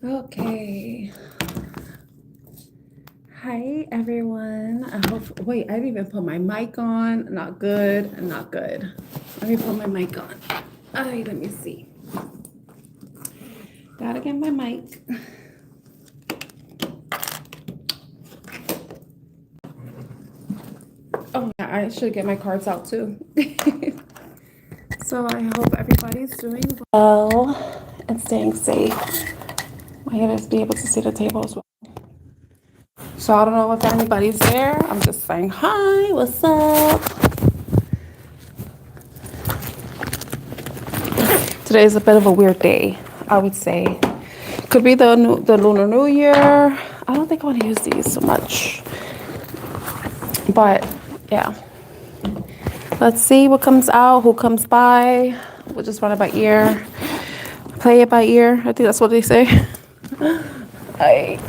Okay. Hi, everyone. I hope. Wait, I didn't even put my mic on. Not good. Not good. Let me put my mic on. Let me see. Gotta get my mic. Oh, yeah, I should get my cards out too. So I hope everybody's doing well and staying safe. I gotta be able to see the table as well. So I don't know if anybody's there. I'm just saying hi. What's up? Today is a bit of a weird day, I would say. Could be the Lunar New Year. I don't think I want to use these so much. But yeah. Let's see what comes out, who comes by. We'll just run it by ear. Play it by ear. I think that's what they say. Okay,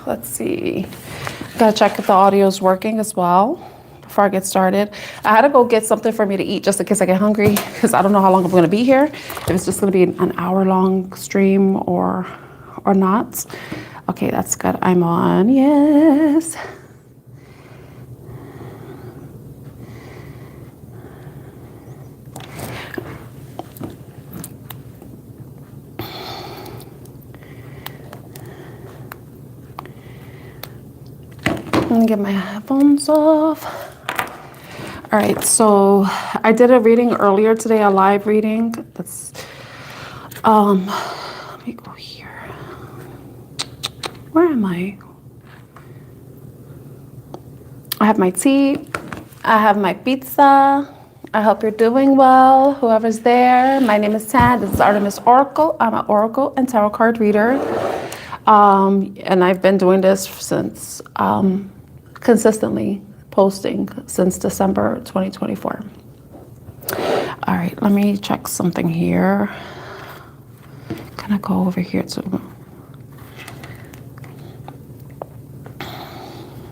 let's see. Gotta check if the audio is working as well before I get started. I had to go get something for me to eat just in case I get hungry because I don't know how long I'm going to be here. If it's just going to be an hour-long stream or not. Okay, that's good. I'm on. Yes. I'm gonna get my headphones off. All right, so I did a reading earlier today, a live reading. That's let me go here. Where am I? I have my tea. I have my pizza. I hope you're doing well, whoever's there. My name is Tan. This is Artemis Oracle. I'm an Oracle and Tarot card reader. And I've been doing this since consistently posting since December 2024. All right, let me check something here. Can I go over here too?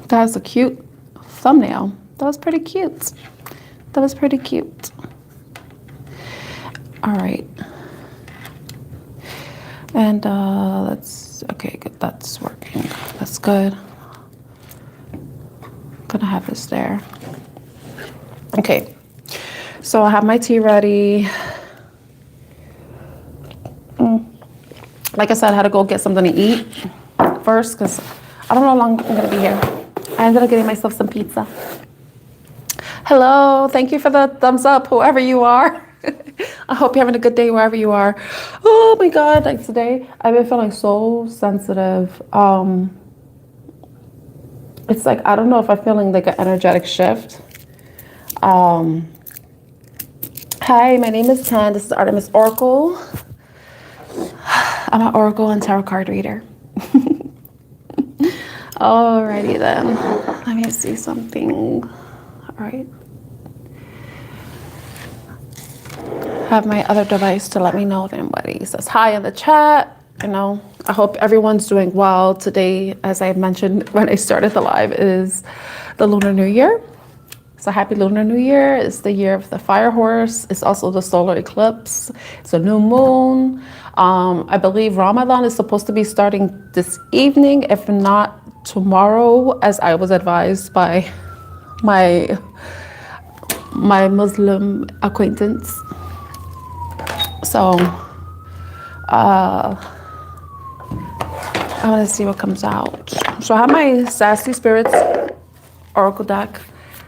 That's a cute thumbnail. That was pretty cute. That was pretty cute. All right. And okay, good. That's working. That's good. Gonna have this there. Okay. So I have my tea ready. Like I said, I had to go get something to eat first because I don't know how long I'm gonna be here. I ended up getting myself some pizza. Hello, thank you for the thumbs up, whoever you are. I hope you're having a good day wherever you are. Oh my God, like today, I've been feeling so sensitive. It's like, I don't know if I'm feeling like an energetic shift. Hi, my name is Tan. This is Artemis Oracle. I'm an Oracle and Tarot card reader. Alrighty then. Let me see something. All right. Have my other device to let me know if anybody says hi in the chat. You know, I hope everyone's doing well. Today, as I mentioned when I started the live, is the Lunar New Year. So happy Lunar New Year. It's the year of the fire horse. It's also the solar eclipse. It's a new moon. I believe Ramadan is supposed to be starting this evening, if not tomorrow, as I was advised by my Muslim acquaintance. So I want to see what comes out. So I have my Sassy Spirits Oracle deck.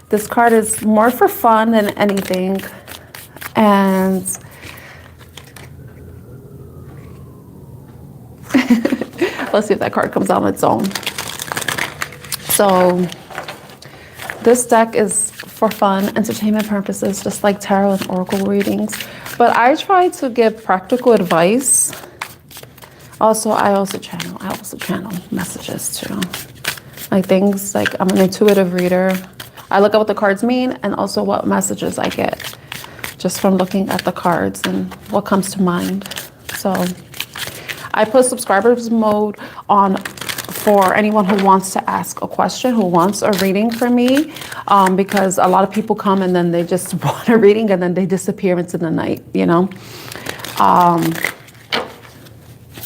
This card is more for fun than anything. And let's see if that card comes out on its own. So this deck is for fun, entertainment purposes, just like tarot and oracle readings. But I try to give practical advice. Also, I also channel messages too. Like things like I'm an intuitive reader. I look at what the cards mean and also what messages I get just from looking at the cards and what comes to mind. So I put subscribers mode on for anyone who wants to ask a question, who wants a reading from me. because a lot of people come and then they just want a reading and then they disappear into the night, you know.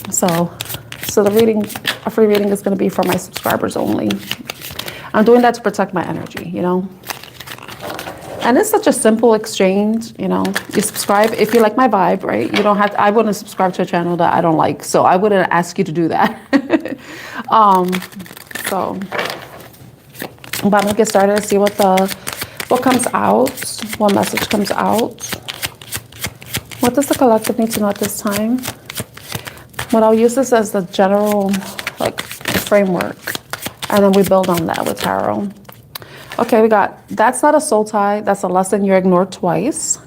So the reading, a free reading, is going to be for my subscribers only. I'm doing that to protect my energy, you know. And it's such a simple exchange, you know. You subscribe if you like my vibe, right? You don't have to, I wouldn't subscribe to a channel that I don't like, so I wouldn't ask you to do that. But I'm gonna get started and see what comes out, what message comes out. What does the collective need to know at this time? But I'll use this as the general, like, framework, and then we build on that with tarot. Okay, we got, that's not a soul tie. That's a lesson you're ignored twice.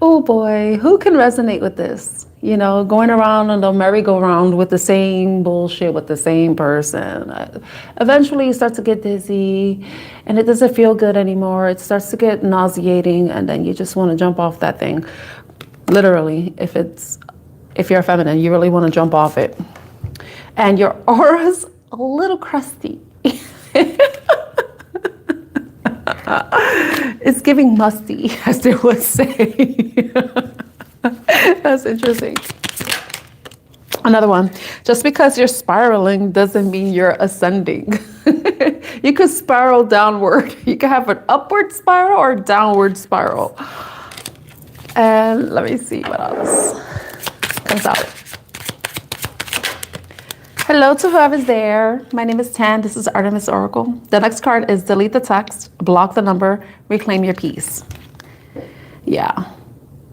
Oh boy, who can resonate with this? You know, going around on the merry-go-round with the same bullshit with the same person. Eventually you start to get dizzy and it doesn't feel good anymore. It starts to get nauseating and then you just want to jump off that thing. Literally, if you're feminine, you really want to jump off it. And your aura's a little crusty. It's giving musty, as they would say. That's interesting. Another one. Just because you're spiraling doesn't mean you're ascending. You could spiral downward. You could have an upward spiral or a downward spiral. And let me see what else comes out. Hello to whoever's there. My name is Tan. This is Artemis Oracle. The next card is delete the text, block the number, reclaim your peace. Yeah.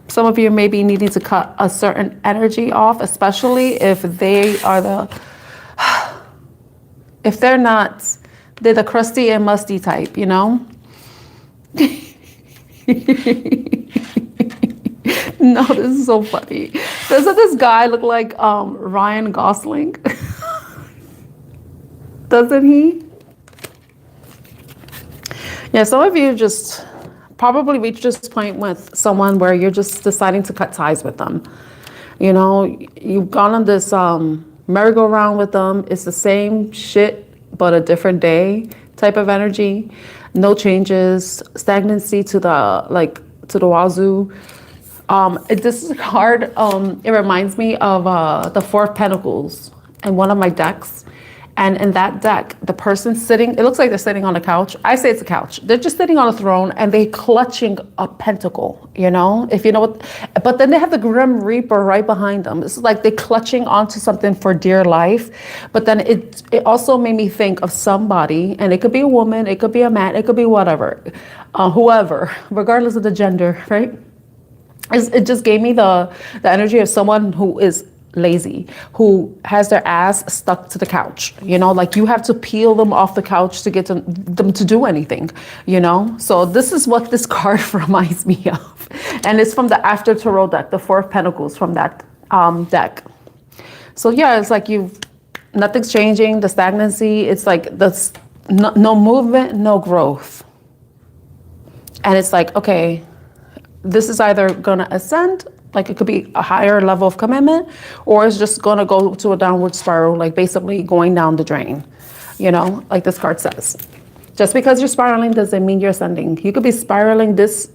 Some of you may be needing to cut a certain energy off, especially if they are if they're not, they're the crusty and musty type, you know? No, this is so funny. Doesn't this guy look like Ryan Gosling? Doesn't he? Yeah, some of you just probably reached this point with someone where you're just deciding to cut ties with them. You know, you've gone on this merry-go-round with them. It's the same shit, but a different day type of energy. No changes, stagnancy to the wazoo. This is a card, it reminds me of the Four of Pentacles in one of my decks. And in that deck, the person sitting, it looks like they're sitting on a couch. I say it's a couch. They're just sitting on a throne and they're clutching a pentacle, you know, if you know what, but then they have the Grim Reaper right behind them. It's like they're clutching onto something for dear life. But then it also made me think of somebody, and it could be a woman, it could be a man, it could be whatever, whoever, regardless of the gender, right? It just gave me the energy of someone who is lazy, who has their ass stuck to the couch, you know, like you have to peel them off the couch to get them to do anything, you know. So this is what this card reminds me of, and it's from the After Tarot deck, the Four of Pentacles from that deck. So yeah, it's like nothing's changing, the stagnancy, it's like no movement, no growth. And it's like, okay, this is either gonna ascend, like it could be a higher level of commitment, or it's just gonna go to a downward spiral, like basically going down the drain, you know, like this card says. Just because you're spiraling doesn't mean you're ascending. You could be spiraling, this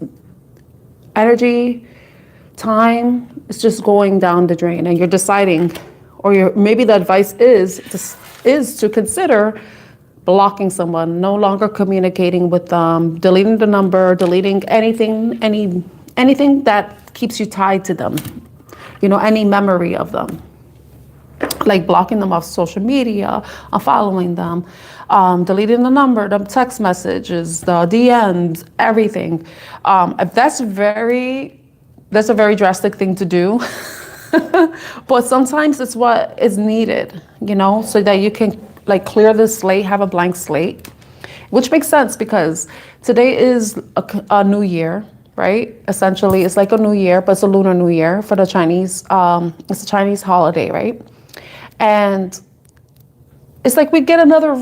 energy, time, it's just going down the drain, and you're deciding, or maybe the advice is to consider blocking someone, no longer communicating with them, deleting the number, deleting anything that keeps you tied to them, you know, any memory of them, like blocking them off social media, unfollowing them, deleting the number, the text messages, the DMs, everything. That's a very drastic thing to do. But sometimes it's what is needed, you know, so that you can like clear the slate, have a blank slate, which makes sense because today is a new year. Right? Essentially, it's like a new year, but it's a lunar new year for the Chinese. It's a Chinese holiday, right? And it's like we get another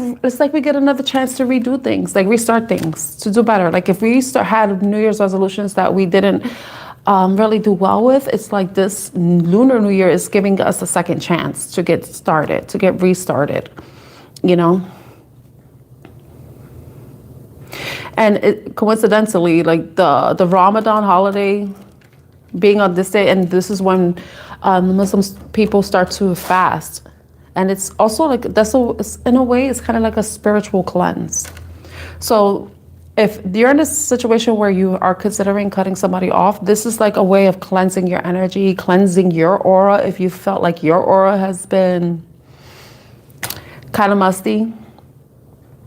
chance to redo things, like restart things, to do better. Like if we had New Year's resolutions that we didn't really do well with, it's like this lunar new year is giving us a second chance to get started, to get restarted, you know? And coincidentally, like the Ramadan holiday being on this day, and this is when the Muslim people start to fast. And it's also like, in a way, it's kind of like a spiritual cleanse. So if you're in a situation where you are considering cutting somebody off, this is like a way of cleansing your energy, cleansing your aura. If you felt like your aura has been kind of musty,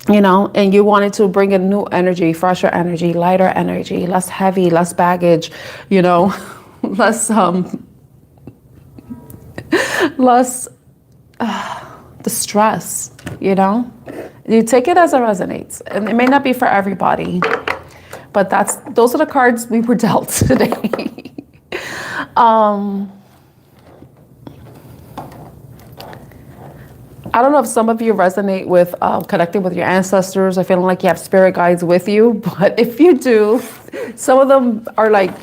you know, and you wanted to bring in new energy, fresher energy, lighter energy, less heavy, less baggage, you know, less the stress, you know, you take it as it resonates, and it may not be for everybody, but those are the cards we were dealt today. I don't know if some of you resonate with connecting with your ancestors or feeling like you have spirit guides with you, but if you do, some of them are like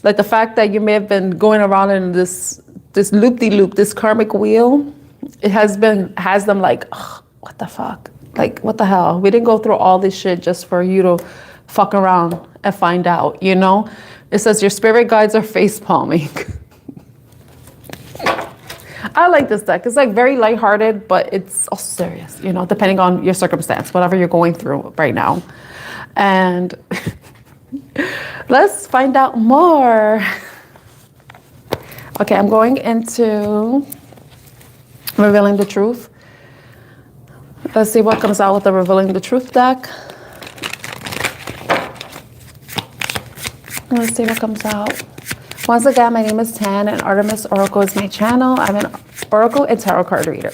the fact that you may have been going around in this loop-de-loop, this karmic wheel. It has them like, oh, what the fuck? Like, what the hell? We didn't go through all this shit just for you to fuck around and find out, you know? It says your spirit guides are face palming. I like this deck. It's like very lighthearted, but it's also serious, you know, depending on your circumstance, whatever you're going through right now. And let's find out more. Okay, I'm going into revealing the truth. Let's see what comes out with the revealing the truth deck. Let's see what comes out. Once again, my name is Tan, and Artemis Oracle is my channel. I'm an Oracle and Tarot card reader.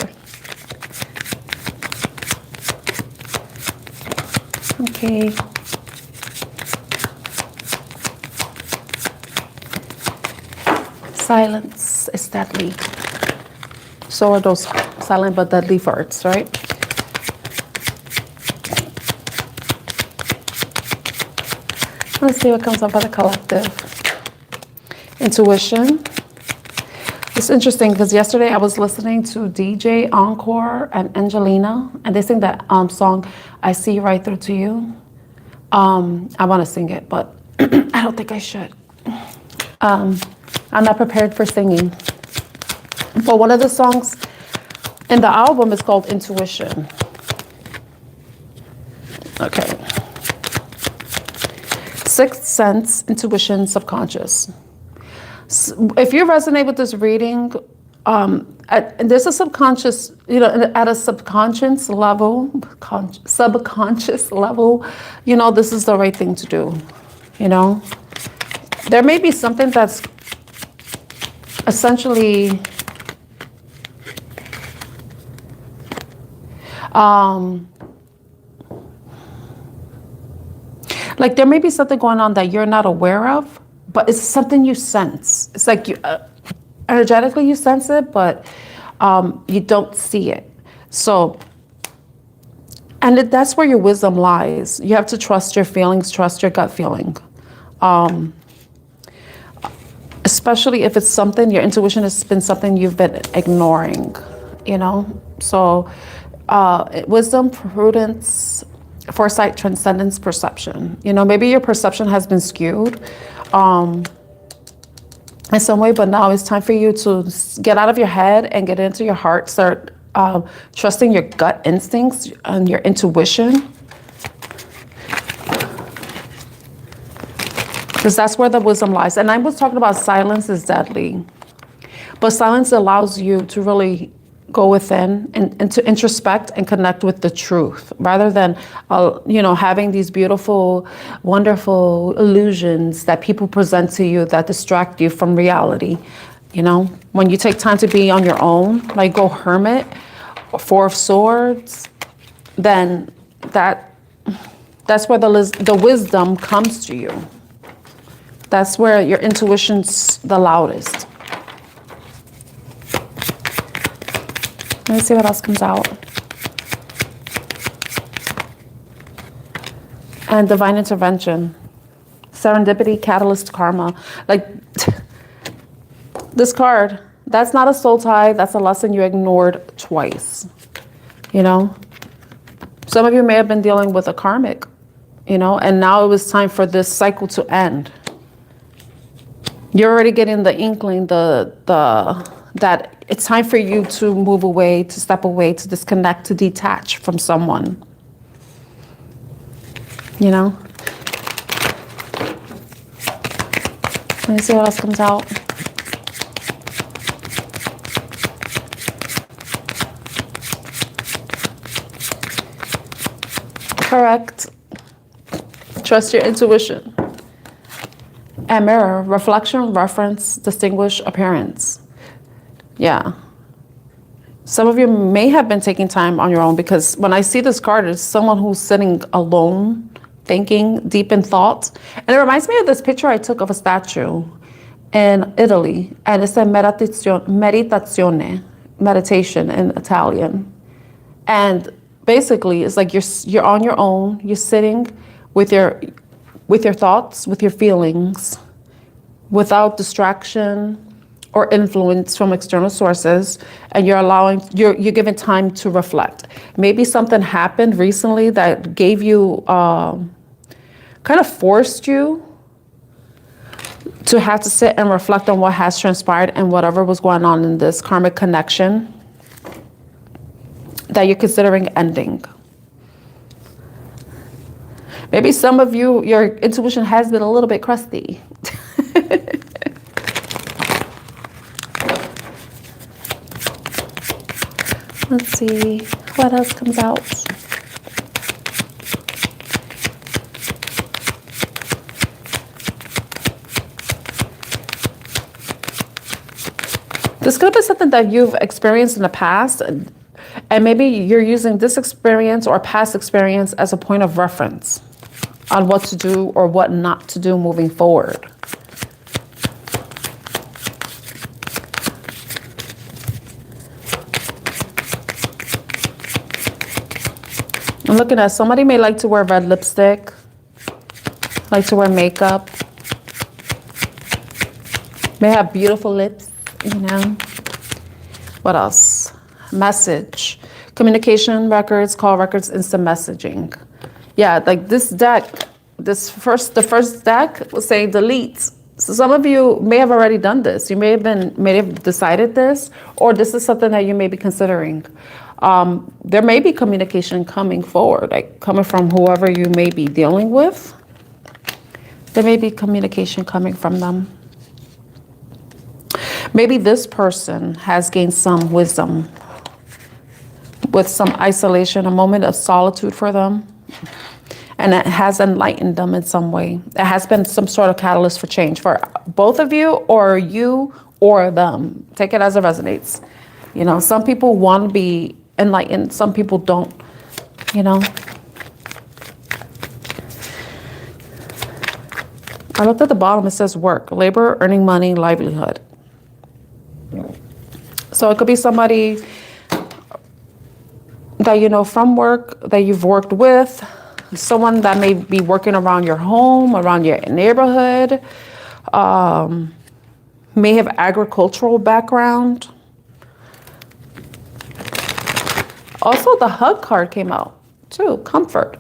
Okay. Silence is deadly. So are those silent but deadly farts, right? Let's see what comes up for the collective. Intuition. It's interesting because yesterday I was listening to DJ Encore and Angelina, and they sing that song, I See Right Through to You. I want to sing it, but I don't think I should. I'm not prepared for singing. But one of the songs in the album is called Intuition. Okay. Sixth sense, intuition, subconscious. So if you resonate with this reading, there's a subconscious, you know, at a subconscious level, you know, this is the right thing to do, you know. There may be something that's essentially like there may be something going on that you're not aware of, but it's something you sense. It's like you energetically you sense it, but you don't see it. So, and that's where your wisdom lies. You have to trust your feelings, trust your gut feeling. Especially if it's something, your intuition has been something you've been ignoring, you know? So wisdom, prudence, foresight, transcendence, perception. You know, maybe your perception has been skewed in some way, but now it's time for you to get out of your head and get into your heart. Start trusting your gut instincts and your intuition. Because that's where the wisdom lies. And I was talking about silence is deadly. But silence allows you to really go within and to introspect and connect with the truth rather than, you know, having these beautiful, wonderful illusions that people present to you that distract you from reality. You know, when you take time to be on your own, like go hermit, or Four of Swords, then that's where the wisdom comes to you. That's where your intuition's the loudest. Let me see what else comes out. And divine intervention. Serendipity, catalyst, karma. Like this card, that's not a soul tie. That's a lesson you ignored twice. You know? Some of you may have been dealing with a karmic you know, and now it was time for this cycle to end. You're already getting the inkling, that it's time for you to move away, to step away, to disconnect, to detach from someone. You know? Let me see what else comes out. Correct. Trust your intuition. And mirror, reflection, reference, distinguish, appearance. Yeah. Some of you may have been taking time on your own, because when I see this card, it's someone who's sitting alone, thinking, deep in thought. And it reminds me of this picture I took of a statue in Italy. And it said meditazione, meditation in Italian. And basically, it's like you're on your own. You're sitting with your thoughts, with your feelings, without distraction or influence from external sources, and you're given time to reflect. Maybe something happened recently that gave you, kind of forced you to have to sit and reflect on what has transpired and whatever was going on in this karmic connection that you're considering ending. Maybe some of you, your intuition has been a little bit crusty. Let's see what else comes out. This could be something that you've experienced in the past, and maybe you're using this experience or past experience as a point of reference on what to do or what not to do moving forward. I'm looking at somebody may like to wear red lipstick, like to wear makeup, may have beautiful lips, you know. What else? Message, communication records, call records, instant messaging. Yeah, like this deck, the first deck will say delete. So some of you may have already done this. You may have decided this, or this is something that you may be considering. There may be communication coming forward, like coming from whoever you may be dealing with. There may be communication coming from them. Maybe this person has gained some wisdom with some isolation, a moment of solitude for them. And it has enlightened them in some way. It has been some sort of catalyst for change for both of you or them. Take it as it resonates. You know, some people want to be enlightened. Some people don't, you know. I looked at the bottom. It says work, labor, earning money, livelihood. So it could be somebody that you know from work, that you've worked with, someone that may be working around your home, around your neighborhood, may have agricultural background. Also, the hug card came out too, comfort.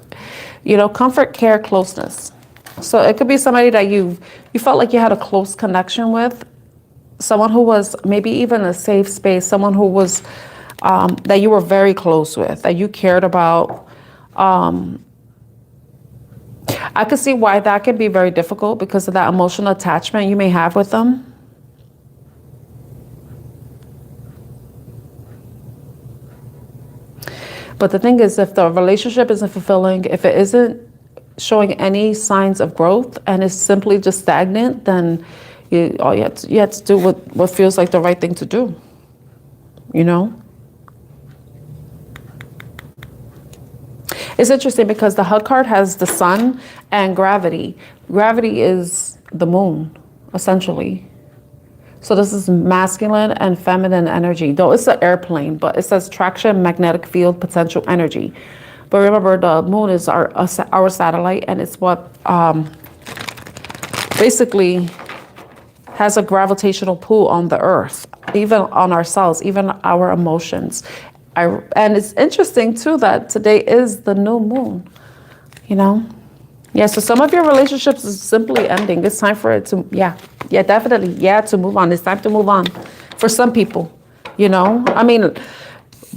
You know, comfort, care, closeness. So it could be somebody that you felt like you had a close connection with, someone who was maybe even a safe space, someone who was, that you were very close with, that you cared about. I could see why that can be very difficult because of that emotional attachment you may have with them. But the thing is, if the relationship isn't fulfilling, if it isn't showing any signs of growth and is simply just stagnant, then you have to do what feels like the right thing to do, you know? It's interesting because the hug card has the sun and gravity. Gravity is the moon, essentially. So this is masculine and feminine energy. Though it's an airplane, but it says traction, magnetic field, potential energy. But remember, the moon is our satellite, and it's what basically has a gravitational pull on the earth, even on ourselves, even our emotions. And it's interesting too that today is the new moon, you know? Yeah, so some of your relationships is simply ending. It's time for it to, definitely. Yeah, to move on. It's time to move on for some people, you know? I mean,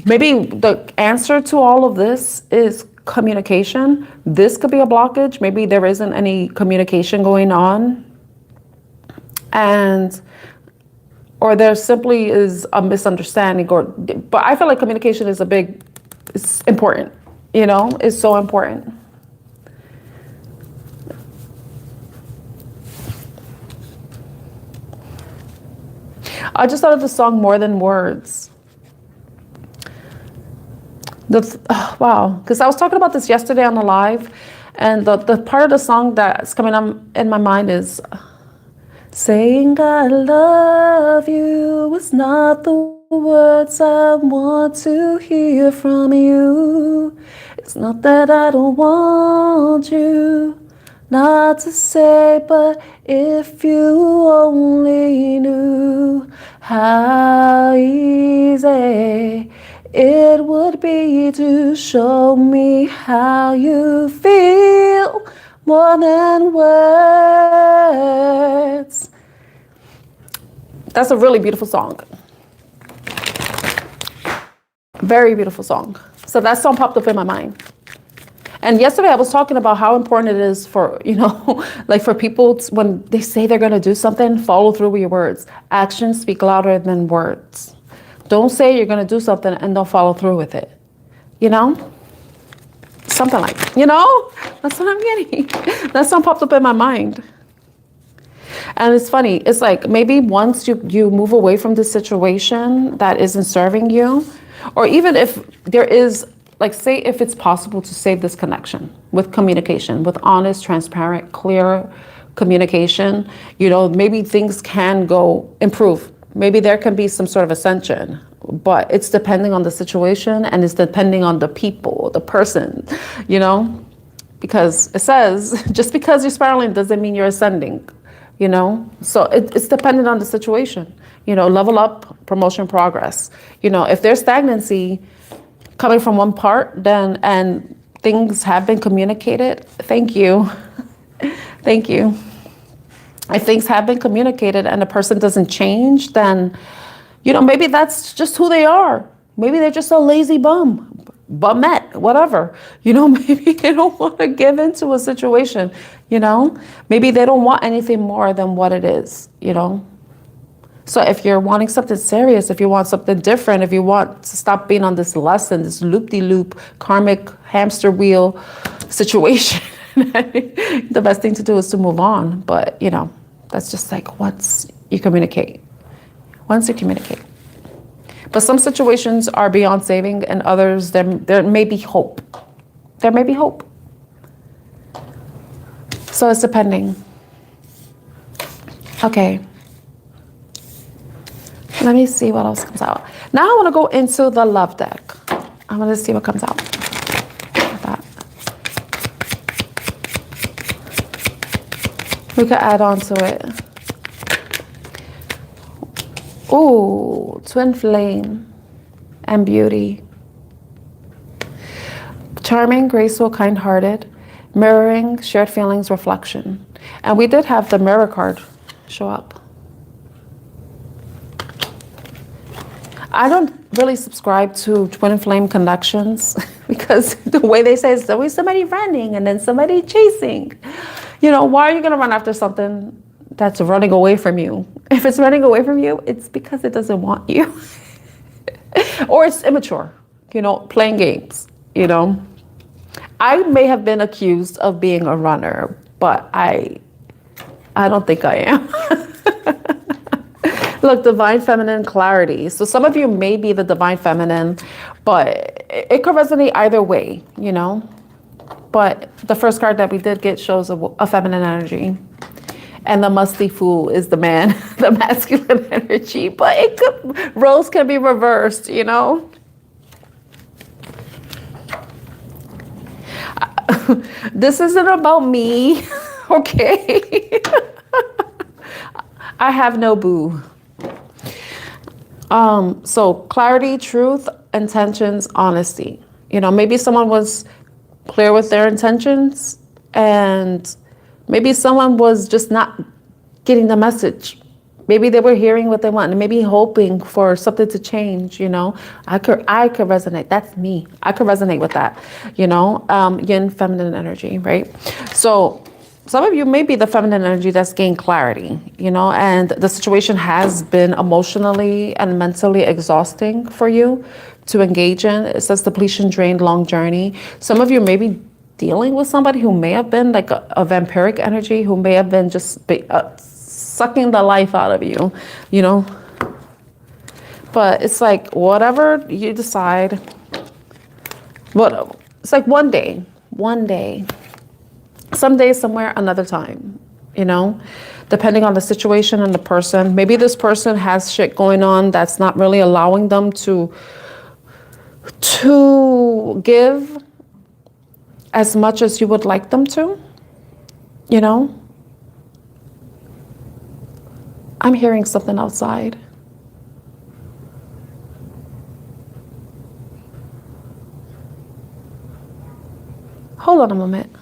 maybe the answer to all of this is communication. This could be a blockage. Maybe there isn't any communication going on. Or there simply is a misunderstanding, but I feel like communication is it's important, you know, it's so important. I just thought of the song More Than Words. Wow, because I was talking about this yesterday on the live, and the part of the song that's coming on in my mind is, saying I love you is not the words I want to hear from you. It's not that I don't want you not to say, but if you only knew how easy it would be to show me how you feel more than words. That's a really beautiful song. Very beautiful song. So that song popped up in my mind. And yesterday I was talking about how important it is for, you know, like for people when they say they're going to do something, follow through with your words. Actions speak louder than words. Don't say you're going to do something and don't follow through with it. You know? Something like, you know? That's what I'm getting. That song popped up in my mind. And it's funny. It's like maybe once you move away from this situation that isn't serving you, or even if there is, like, say if it's possible to save this connection with communication, with honest, transparent, clear communication, you know, maybe things can go improve. Maybe there can be some sort of ascension, but it's depending on the situation and it's depending on the people, the person, you know, because it says just because you're spiraling doesn't mean you're ascending, you know, so it's dependent on the situation, you know, level up, promotion, progress. You know, if there's stagnancy coming from one part, then, and things have been communicated, thank you. Thank you. If things have been communicated and the person doesn't change, then, you know, maybe that's just who they are. Maybe they're just a lazy bumette, whatever. You know, maybe they don't want to give into a situation, you know. Maybe they don't want anything more than what it is, you know. So if you're wanting something serious, if you want something different, if you want to stop being on this lesson, this loop-de-loop karmic hamster wheel situation, the best thing to do is to move on. But, you know, that's just like once you communicate. Once you communicate. But some situations are beyond saving, and others, there may be hope. There may be hope. So it's depending. Okay. Let me see what else comes out. Now I want to go into the love deck. I want to see what comes out. That. We could add on to it. Ooh, twin flame and beauty. Charming, graceful, kind-hearted, mirroring, shared feelings, reflection. And we did have the mirror card show up. I don't really subscribe to twin flame connections because the way they say it's always somebody running and then somebody chasing. You know, why are you going to run after something that's running away from you? If it's running away from you, it's because it doesn't want you. Or it's immature, you know, playing games, you know. I may have been accused of being a runner, but I don't think I am. Look, divine feminine clarity. So some of you may be the divine feminine, but it could resonate either way, you know. But the first card that we did get shows a feminine energy. And the musty fool is the man, the masculine energy. But roles can be reversed, you know. This isn't about me, okay? I have no boo. So clarity, truth, intentions, honesty. You know, maybe someone was clear with their intentions And maybe someone was just not getting the message. Maybe they were hearing what they want and maybe hoping for something to change, you know. I could resonate. That's me. I could resonate with that, you know, yin feminine energy, right? So some of you may be the feminine energy that's gained clarity, you know, and the situation has been emotionally and mentally exhausting for you to engage in. It says depletion, drain, long journey. Some of you may be dealing with somebody who may have been like a vampiric energy, who may have been just sucking the life out of you, you know. But it's like whatever you decide, it's like one day, someday, somewhere, another time, you know, depending on the situation and the person. Maybe this person has shit going on that's not really allowing them to give as much as you would like them to, you know. I'm hearing something outside. Hold on a moment.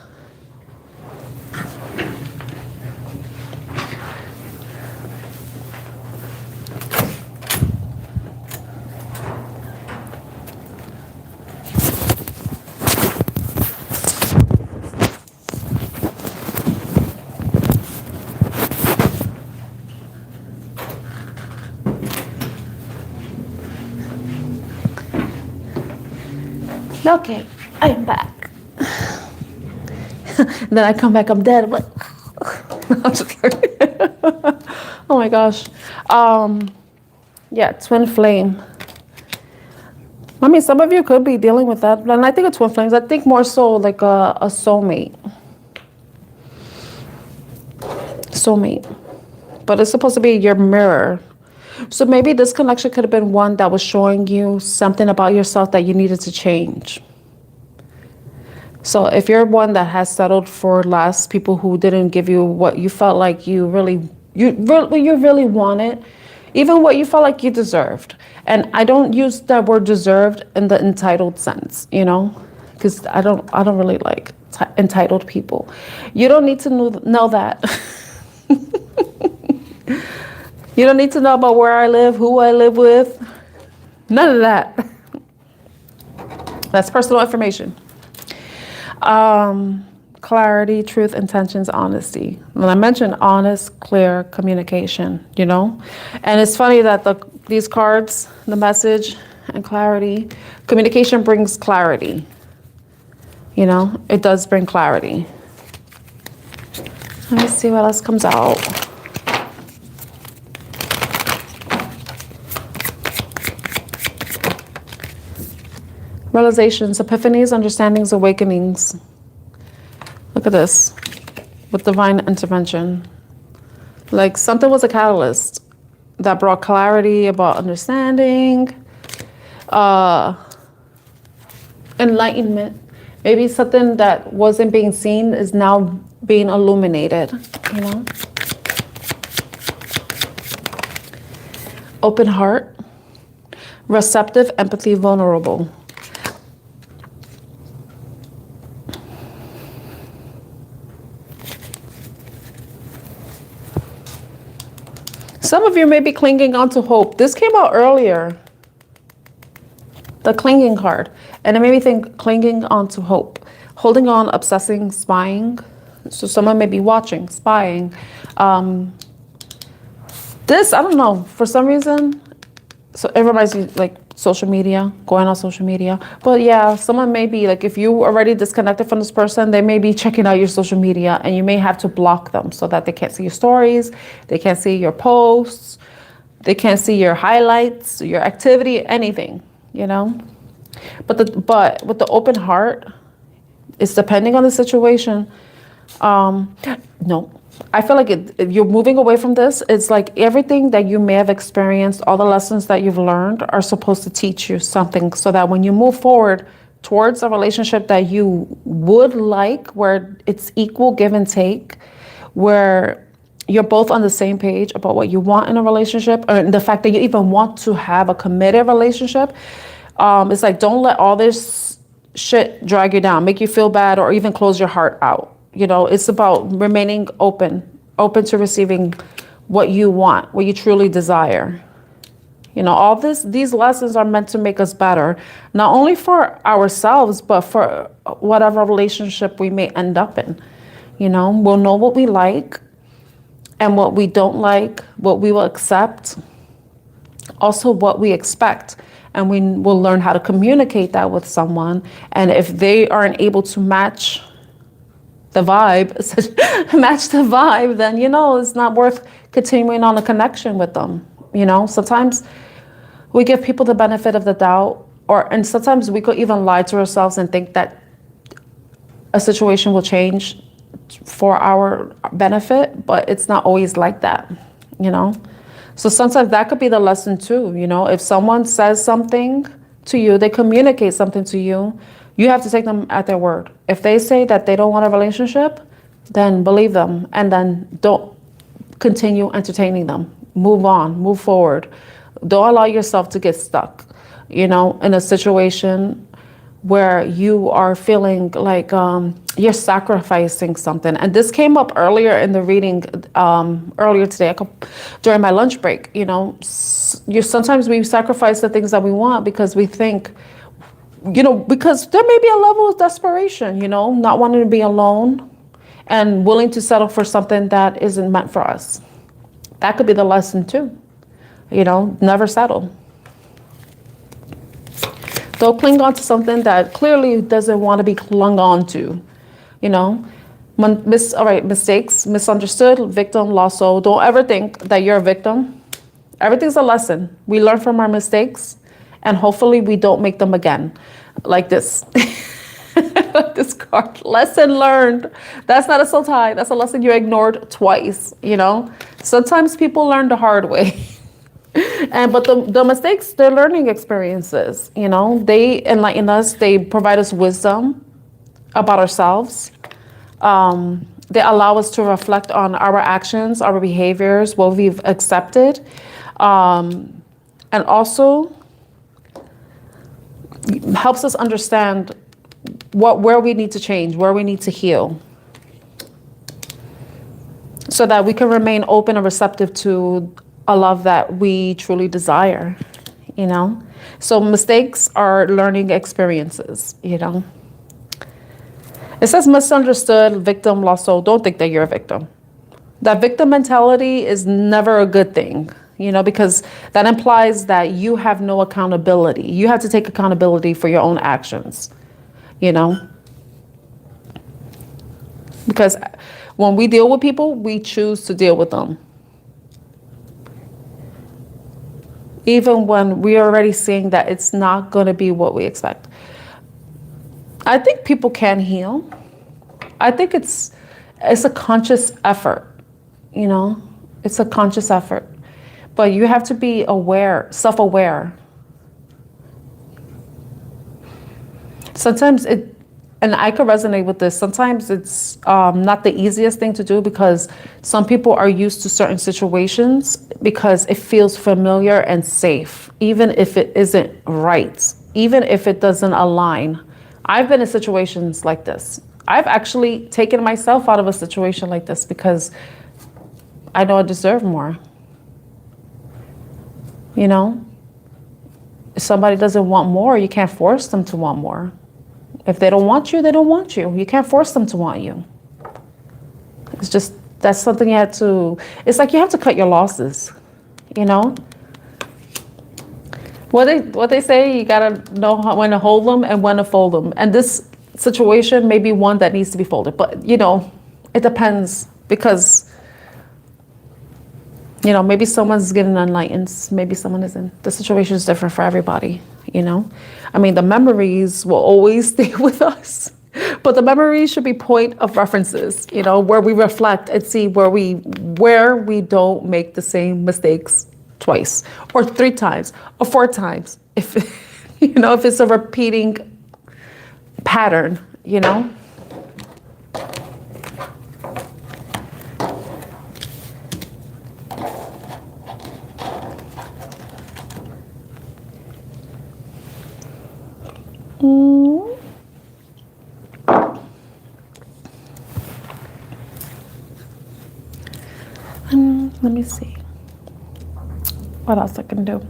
Okay, I am back. Then I come back, I'm dead. I'm like, I'm just kidding. Oh my gosh. Yeah, twin flame. I mean, some of you could be dealing with that, and I think it's twin flames. I think more so like a soulmate. Soulmate. But it's supposed to be your mirror. So maybe this connection could have been one that was showing you something about yourself that you needed to change. So if you're one that has settled for less, people who didn't give you what you felt like you really wanted, even what you felt like you deserved. And I don't use that word deserved in the entitled sense, you know, because I don't really like entitled people. You don't need to know that. You don't need to know about where I live, who I live with. None of that. That's personal information. Clarity, truth, intentions, honesty. When I mentioned honest, clear communication, you know? And it's funny that these cards, the message and clarity, communication brings clarity. You know, it does bring clarity. Let me see what else comes out. Realizations, epiphanies, understandings, awakenings. Look at this. With divine intervention. Like something was a catalyst that brought clarity about understanding, enlightenment. Maybe something that wasn't being seen is now being illuminated, you know? Open heart, receptive, empathy, vulnerable. Some of you may be clinging on to hope. This came out earlier. The clinging card. And it made me think clinging on to hope. Holding on, obsessing, spying. So someone may be watching, spying. This, I don't know, for some reason, so it reminds me like social media, going on social media. But yeah, someone may be like, if you already disconnected from this person, they may be checking out your social media and you may have to block them so that they can't see your stories, they can't see your posts, they can't see your highlights, your activity, anything, you know? But with the open heart, it's depending on the situation. No. I feel like if you're moving away from this, it's like everything that you may have experienced, all the lessons that you've learned are supposed to teach you something so that when you move forward towards a relationship that you would like, where it's equal give and take, where you're both on the same page about what you want in a relationship, or the fact that you even want to have a committed relationship, it's like, don't let all this shit drag you down, make you feel bad, or even close your heart out. You know, it's about remaining open to receiving what you want, what you truly desire. You know, all these lessons are meant to make us better, not only for ourselves, but for whatever relationship we may end up in. You know, we'll know what we like and what we don't like, what we will accept, also what we expect. And we will learn how to communicate that with someone. And if they aren't able to match the vibe, then, you know, it's not worth continuing on a connection with them. You know, sometimes we give people the benefit of the doubt, and sometimes we could even lie to ourselves and think that a situation will change for our benefit, but it's not always like that, you know? So sometimes that could be the lesson too, you know? If someone says something to you, they communicate something to you, you have to take them at their word. If they say that they don't want a relationship, then believe them, and then don't continue entertaining them. Move on, move forward. Don't allow yourself to get stuck, you know, in a situation where you are feeling like you're sacrificing something. And this came up earlier in the reading, earlier today, during my lunch break. You know, sometimes we sacrifice the things that we want because we think, you know, because there may be a level of desperation, you know, not wanting to be alone and willing to settle for something that isn't meant for us. That could be the lesson too. You know, never settle. Don't cling on to something that clearly doesn't want to be clung on to. You know, all right, mistakes, misunderstood, victim, lost soul. Don't ever think that you're a victim. Everything's a lesson. We learn from our mistakes, and hopefully we don't make them again. Like this. This card. Lesson learned. That's not a soul tie. That's a lesson you ignored twice, you know. Sometimes people learn the hard way. But the mistakes, they're learning experiences, you know. They enlighten us. They provide us wisdom about ourselves. They allow us to reflect on our actions, our behaviors, what we've accepted. And also helps us understand where we need to change, where we need to heal, so that we can remain open and receptive to a love that we truly desire, you know? So mistakes are learning experiences, you know? It says misunderstood, victim, lost soul. Don't think that you're a victim. That victim mentality is never a good thing, you know, because that implies that you have no accountability. You have to take accountability for your own actions, you know? Because when we deal with people, we choose to deal with them. Even when we're already seeing that it's not going to be what we expect. I think people can heal. I think it's a conscious effort, you know? It's a conscious effort. But you have to be aware, self-aware. Sometimes and I could resonate with this, sometimes it's not the easiest thing to do, because some people are used to certain situations because it feels familiar and safe, even if it isn't right, even if it doesn't align. I've been in situations like this. I've actually taken myself out of a situation like this because I know I deserve more. You know, if somebody doesn't want more, you can't force them to want more. If they don't want you, they don't want you. You can't force them to want you. It's just, that's something it's like you have to cut your losses, you know? What they say, you gotta know when to hold them and when to fold them. And this situation may be one that needs to be folded, but you know, it depends, because you know, maybe someone's getting enlightened, maybe someone isn't. The situation is different for everybody, you know? I mean, the memories will always stay with us, but the memories should be point of references, you know, where we reflect and see where we don't make the same mistakes twice or 3 times or 4 times. If, you know, if it's a repeating pattern, you know? Let me see what else I can do.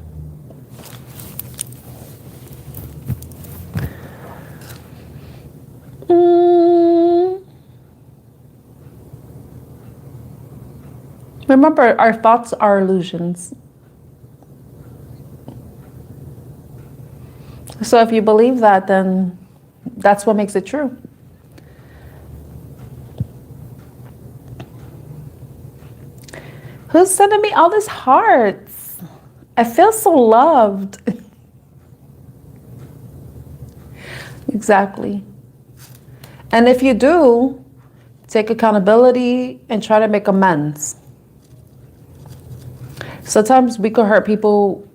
Remember, our thoughts are illusions. So if you believe that, then that's what makes it true. Who's sending me all these hearts? I feel so loved. Exactly. And if you do, take accountability and try to make amends. Sometimes we could hurt people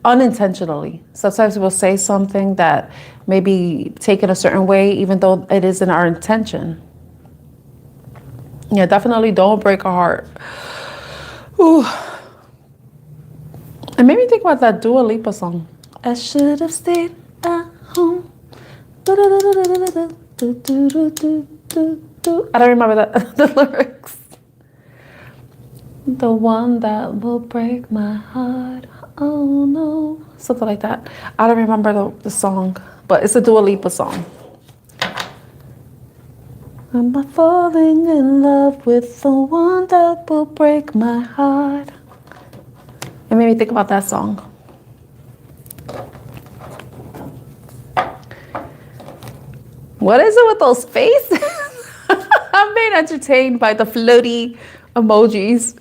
unintentionally. Sometimes we'll say something that may be taken a certain way, even though it isn't our intention. Yeah, definitely don't break a heart. Ooh. It made me think about that Dua Lipa song. I should have stayed at home. I don't remember the lyrics. The one that will break my heart. Oh no. Something like that. I don't remember the song, but it's a Dua Lipa song. Am I falling in love with the one that will break my heart? It made me think about that song. What is it with those faces? I'm being entertained by the floaty emojis.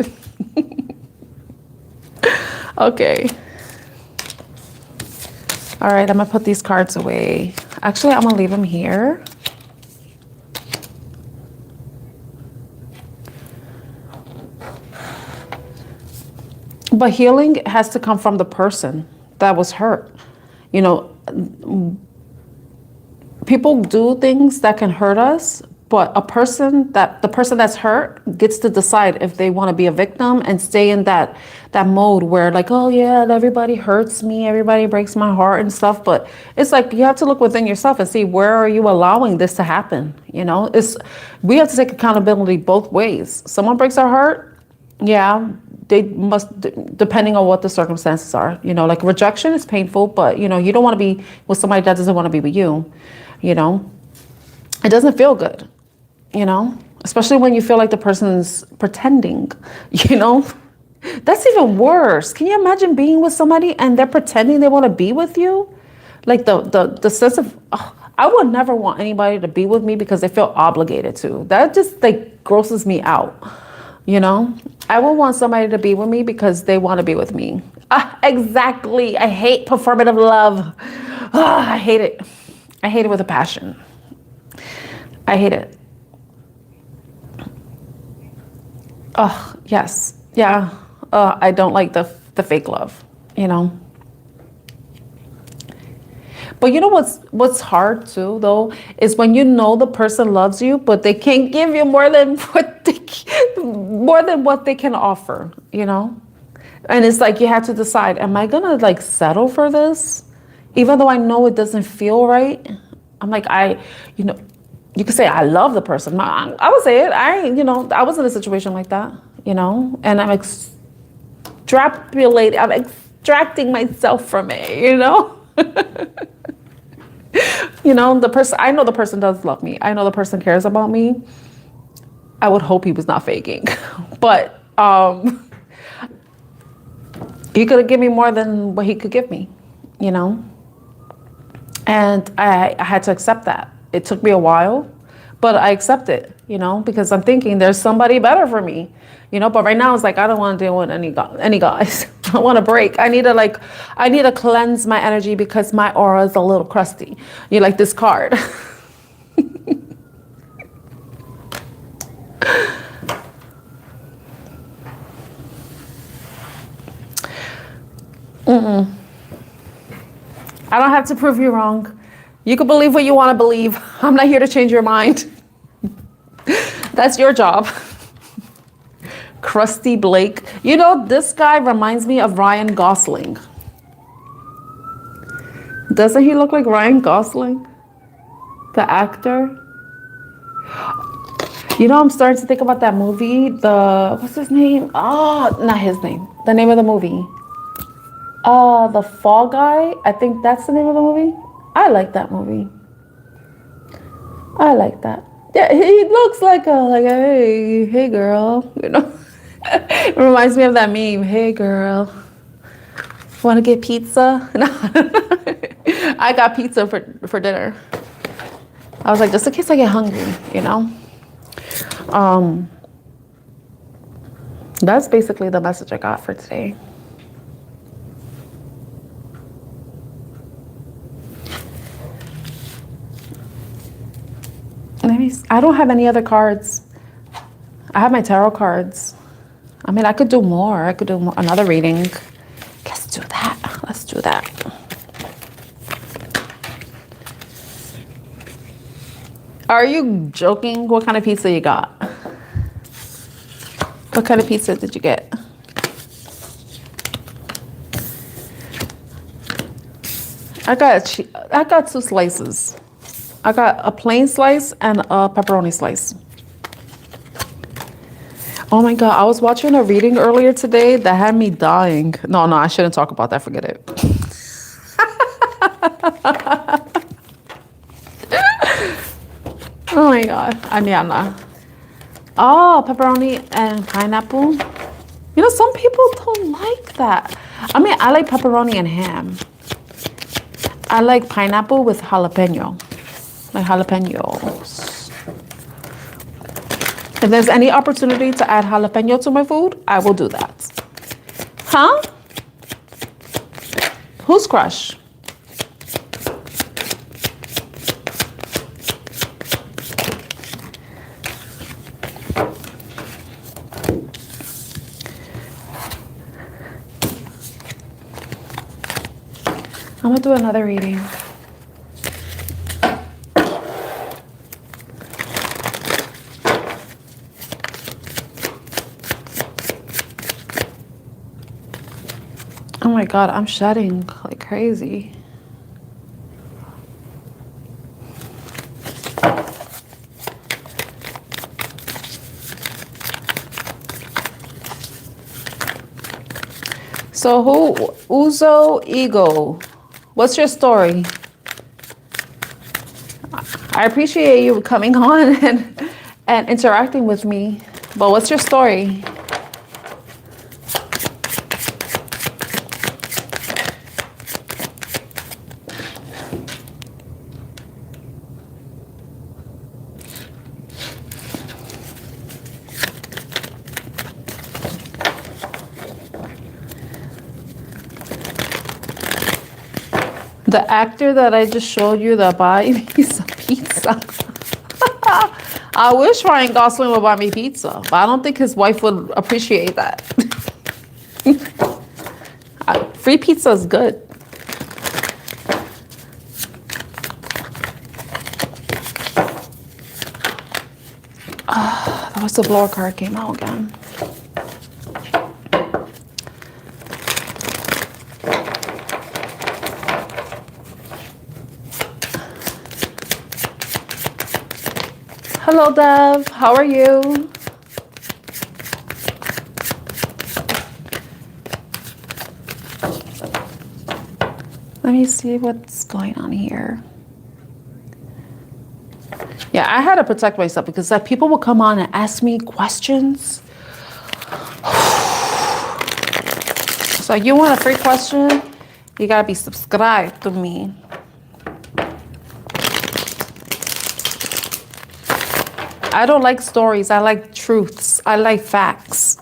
Okay. All right, I'm gonna put these cards away. Actually, I'm gonna leave them here. But healing has to come from the person that was hurt. You know, people do things that can hurt us, but the person that's hurt gets to decide if they want to be a victim and stay in that mode where like, oh yeah, everybody hurts me, everybody breaks my heart and stuff. But it's like you have to look within yourself and see, where are you allowing this to happen? You know, we have to take accountability both ways. Someone breaks our heart, yeah, they must, depending on what the circumstances are. You know, like rejection is painful, but you know, you don't want to be with somebody that doesn't want to be with you. You know, it doesn't feel good, you know, especially when you feel like the person's pretending, you know, that's even worse. Can you imagine being with somebody and they're pretending they want to be with you? Like the sense of, oh, I would never want anybody to be with me because they feel obligated to. That just like grosses me out, you know. I would want somebody to be with me because they want to be with me. Exactly. I hate performative love. I hate it. I hate it with a passion. I hate it. Oh, yes. Yeah. I don't like the fake love, you know. But you know what's hard too, though, is when you know the person loves you, but they can't give you more than what they can offer, you know. And it's like you have to decide, am I gonna like settle for this? Even though I know it doesn't feel right. I'm like, you know, you could say I love the person. I would say it. I was in a situation like that, you know, and I'm extracting myself from it, you know. You know, I know the person does love me. I know the person cares about me. I would hope he was not faking, but he could have given me more than what he could give me, you know. And I had to accept that. It took me a while, but I accept it, you know, because I'm thinking there's somebody better for me, you know. But right now it's like, I don't want to deal with any guys. I want to break. I need to cleanse my energy because my aura is a little crusty. You like this card. I don't have to prove you wrong. You can believe what you want to believe. I'm not here to change your mind. That's your job. Crusty Blake. You know, this guy reminds me of Ryan Gosling. Doesn't he look like Ryan Gosling? The actor? You know, I'm starting to think about that movie. What's his name? Oh, not his name. The name of the movie. The Fall Guy. I think that's the name of the movie. I like that movie. I like that. Yeah, he looks like a hey girl, you know. It reminds me of that meme. Hey girl, want to get pizza? No. I got pizza for dinner. I was like, just in case I get hungry, you know. That's basically the message I got for today. I don't have any other cards. I have my tarot cards. I mean, I could do more. I could do another reading. Let's do that. Let's do that. Are you joking? What kind of pizza you got? What kind of pizza did you get? I got 2 slices. I got a plain slice and a pepperoni slice. Oh my God, I was watching a reading earlier today that had me dying. No, I shouldn't talk about that. Forget it. Oh my God, Aniana. Oh, pepperoni and pineapple. You know, some people don't like that. I mean, I like pepperoni and ham. I like pineapple with jalapeno. Like jalapenos. If there's any opportunity to add jalapeno to my food, I will do that. Huh? Who's crush? I'm gonna do another reading. Oh my God, I'm shedding like crazy. So Uzo Ego, what's your story? I appreciate you coming on and interacting with me, but what's your story? The actor that I just showed you that buy me some pizza. I wish Ryan Gosling would buy me pizza, but I don't think his wife would appreciate that. Free pizza is good. The whistleblower card came out again. Hello, Dev. How are you? Let me see what's going on here. Yeah, I had to protect myself because people will come on and ask me questions. So you want a free question? You gotta be subscribed to me. I don't like stories. I like truths. I like facts.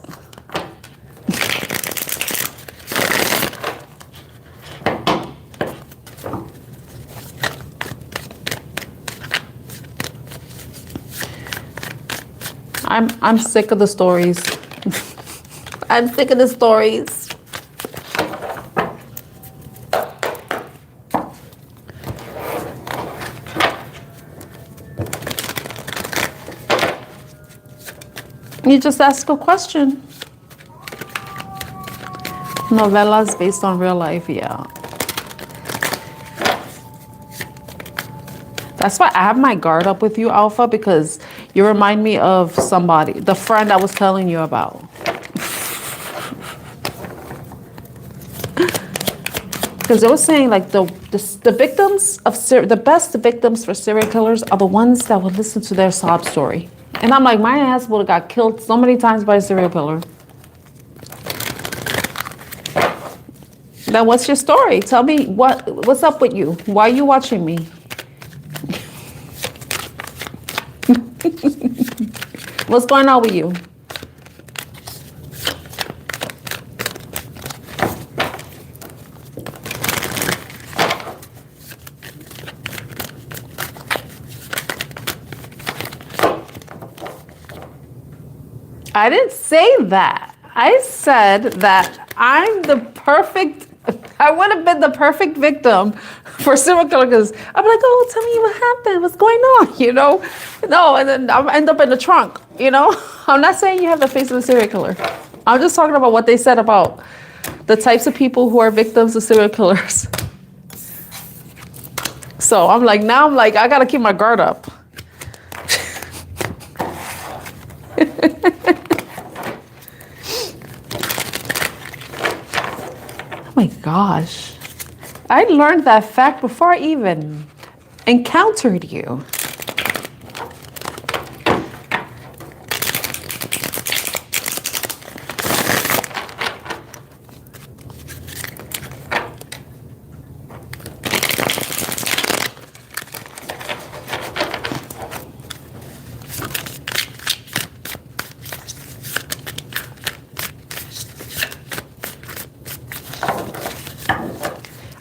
I'm sick of the stories. I'm sick of the stories. You just ask a question. Novellas based on real life, yeah. That's why I have my guard up with you, Alpha, because You remind me of somebody, the friend I was telling you about. Because they were saying like the victims of the best victims for serial killers are the ones that would listen to their sob story. And I'm like, my ass would have got killed so many times by a serial killer. Now, what's your story? Tell me what's up with you? Why are you watching me? What's going on with you? I didn't say that. I said that I'm the perfect, I would have been the perfect victim for serial killers. I'm like, oh, tell me what happened. What's going on? You know? No, and then I'll end up in the trunk, you know? I'm not saying you have the face of a serial killer. I'm just talking about what they said about the types of people who are victims of serial killers. So I'm like, now I'm like, I got to keep my guard up. Oh my gosh. I learned that fact before I even encountered you.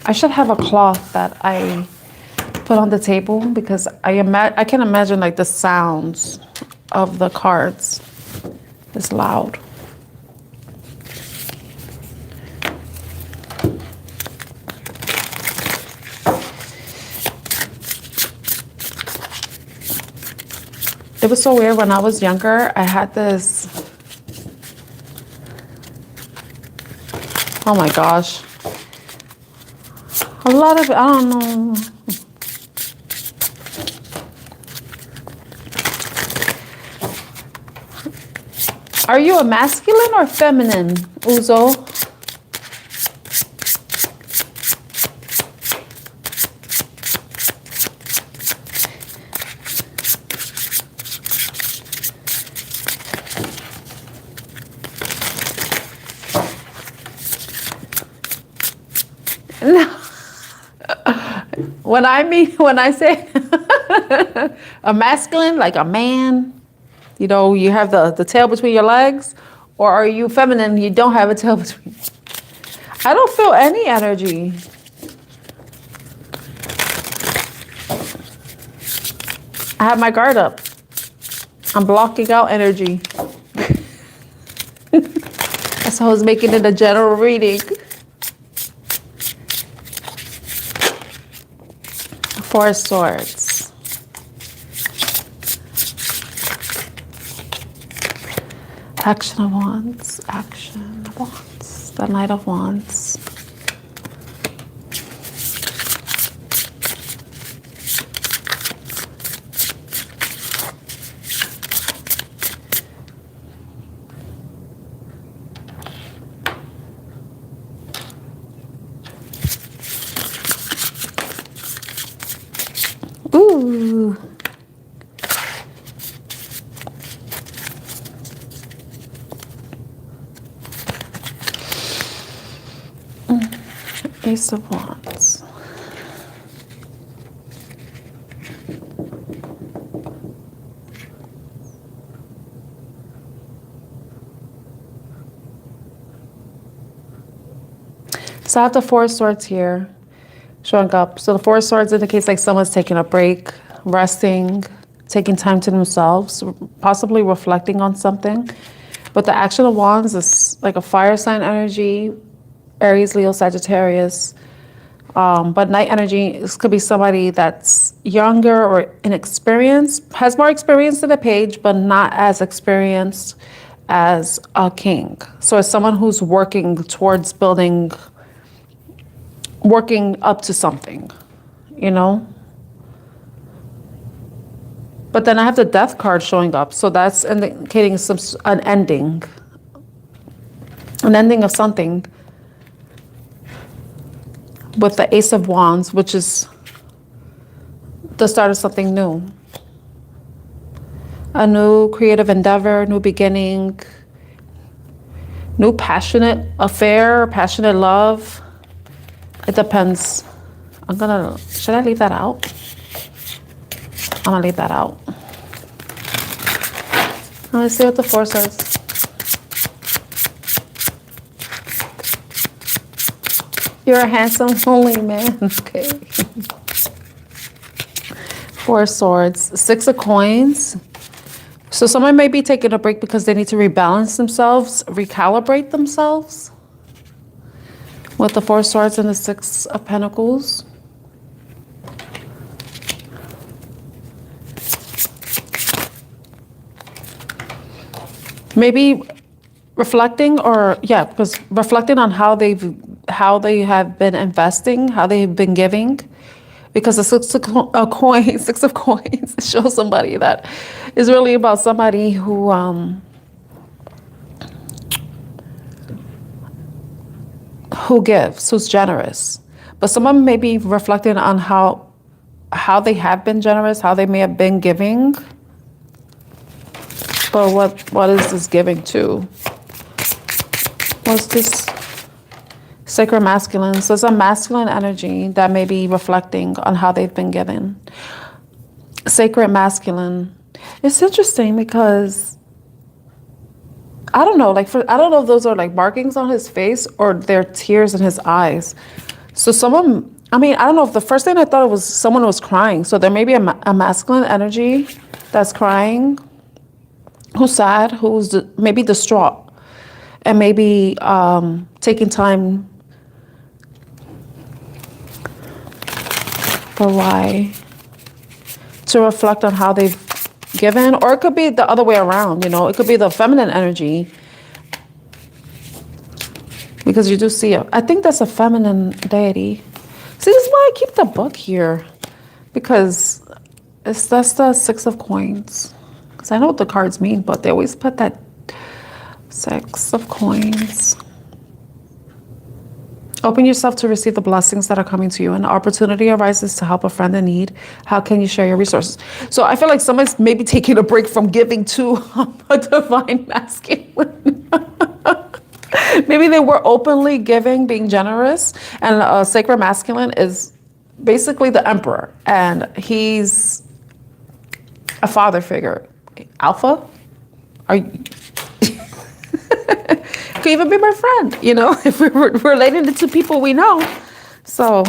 I should have a cloth that I put on the table because I can imagine like the sounds of the cards. It's loud. It was so weird when I was younger. I had this, oh my gosh. A lot of, I don't know. Are you a masculine or feminine, Uzo? No. When I say a masculine, like a man, you know, you have the tail between your legs, or are you feminine, you don't have a tail between? I don't feel any energy. I have my guard up. I'm blocking out energy. That's how I was making it a general reading. Four of Swords. Action of Wands. Action of Wands. The Knight of Wands. Ooh. Ace of Wands. So I have the Four of Swords here showing up. So the Four of Swords indicates like someone's taking a break, resting, taking time to themselves, possibly reflecting on something. But the Action of Wands is like a fire sign energy, Aries, Leo, Sagittarius. But night energy, this could be somebody that's younger or inexperienced, has more experience than the page, but not as experienced as a king. So it's someone who's working towards working up to something, you know? But then I have the death card showing up. So that's indicating an ending. An ending of something. With the Ace of Wands, which is the start of something new. A new creative endeavor, new beginning, new passionate affair, passionate love. It depends. Should I leave that out? I'm gonna leave that out. Let's see what the 4 says. You're a handsome, lonely man. Okay. 4 swords, 6 of coins. So someone may be taking a break because they need to rebalance themselves, recalibrate themselves. With the 4 swords and the 6 of pentacles. Maybe reflecting because reflecting on how they have been investing, how they've been giving. Because the 6 of coins, 6 of coins shows somebody that is really about somebody who gives, who's generous. But someone may be reflecting on how they have been generous, how they may have been giving. But what is this giving to? What's this? Sacred masculine. So it's a masculine energy that may be reflecting on how they've been given. Sacred masculine. It's interesting because I don't know, I don't know if those are like markings on his face or they're tears in his eyes. So I don't know if the first thing I thought was someone was crying. So there may be a masculine energy that's crying, who's sad, who's maybe distraught, and maybe taking time for why to reflect on how they've given, or it could be the other way around. It could be the feminine energy, because you do see it. I think that's a feminine deity. See, this is why I keep the book here, because that's the 6 of coins. Because I know what the cards mean, but they always put that 6 of coins. Open yourself to receive the blessings that are coming to you. An opportunity arises to help a friend in need. How can you share your resources? So I feel like someone's maybe taking a break from giving to a divine masculine. Maybe they were openly giving, being generous. And a sacred masculine is basically the emperor. And he's a father figure. Alpha? Are you... Could even be my friend, if we're relating it to people we know. So,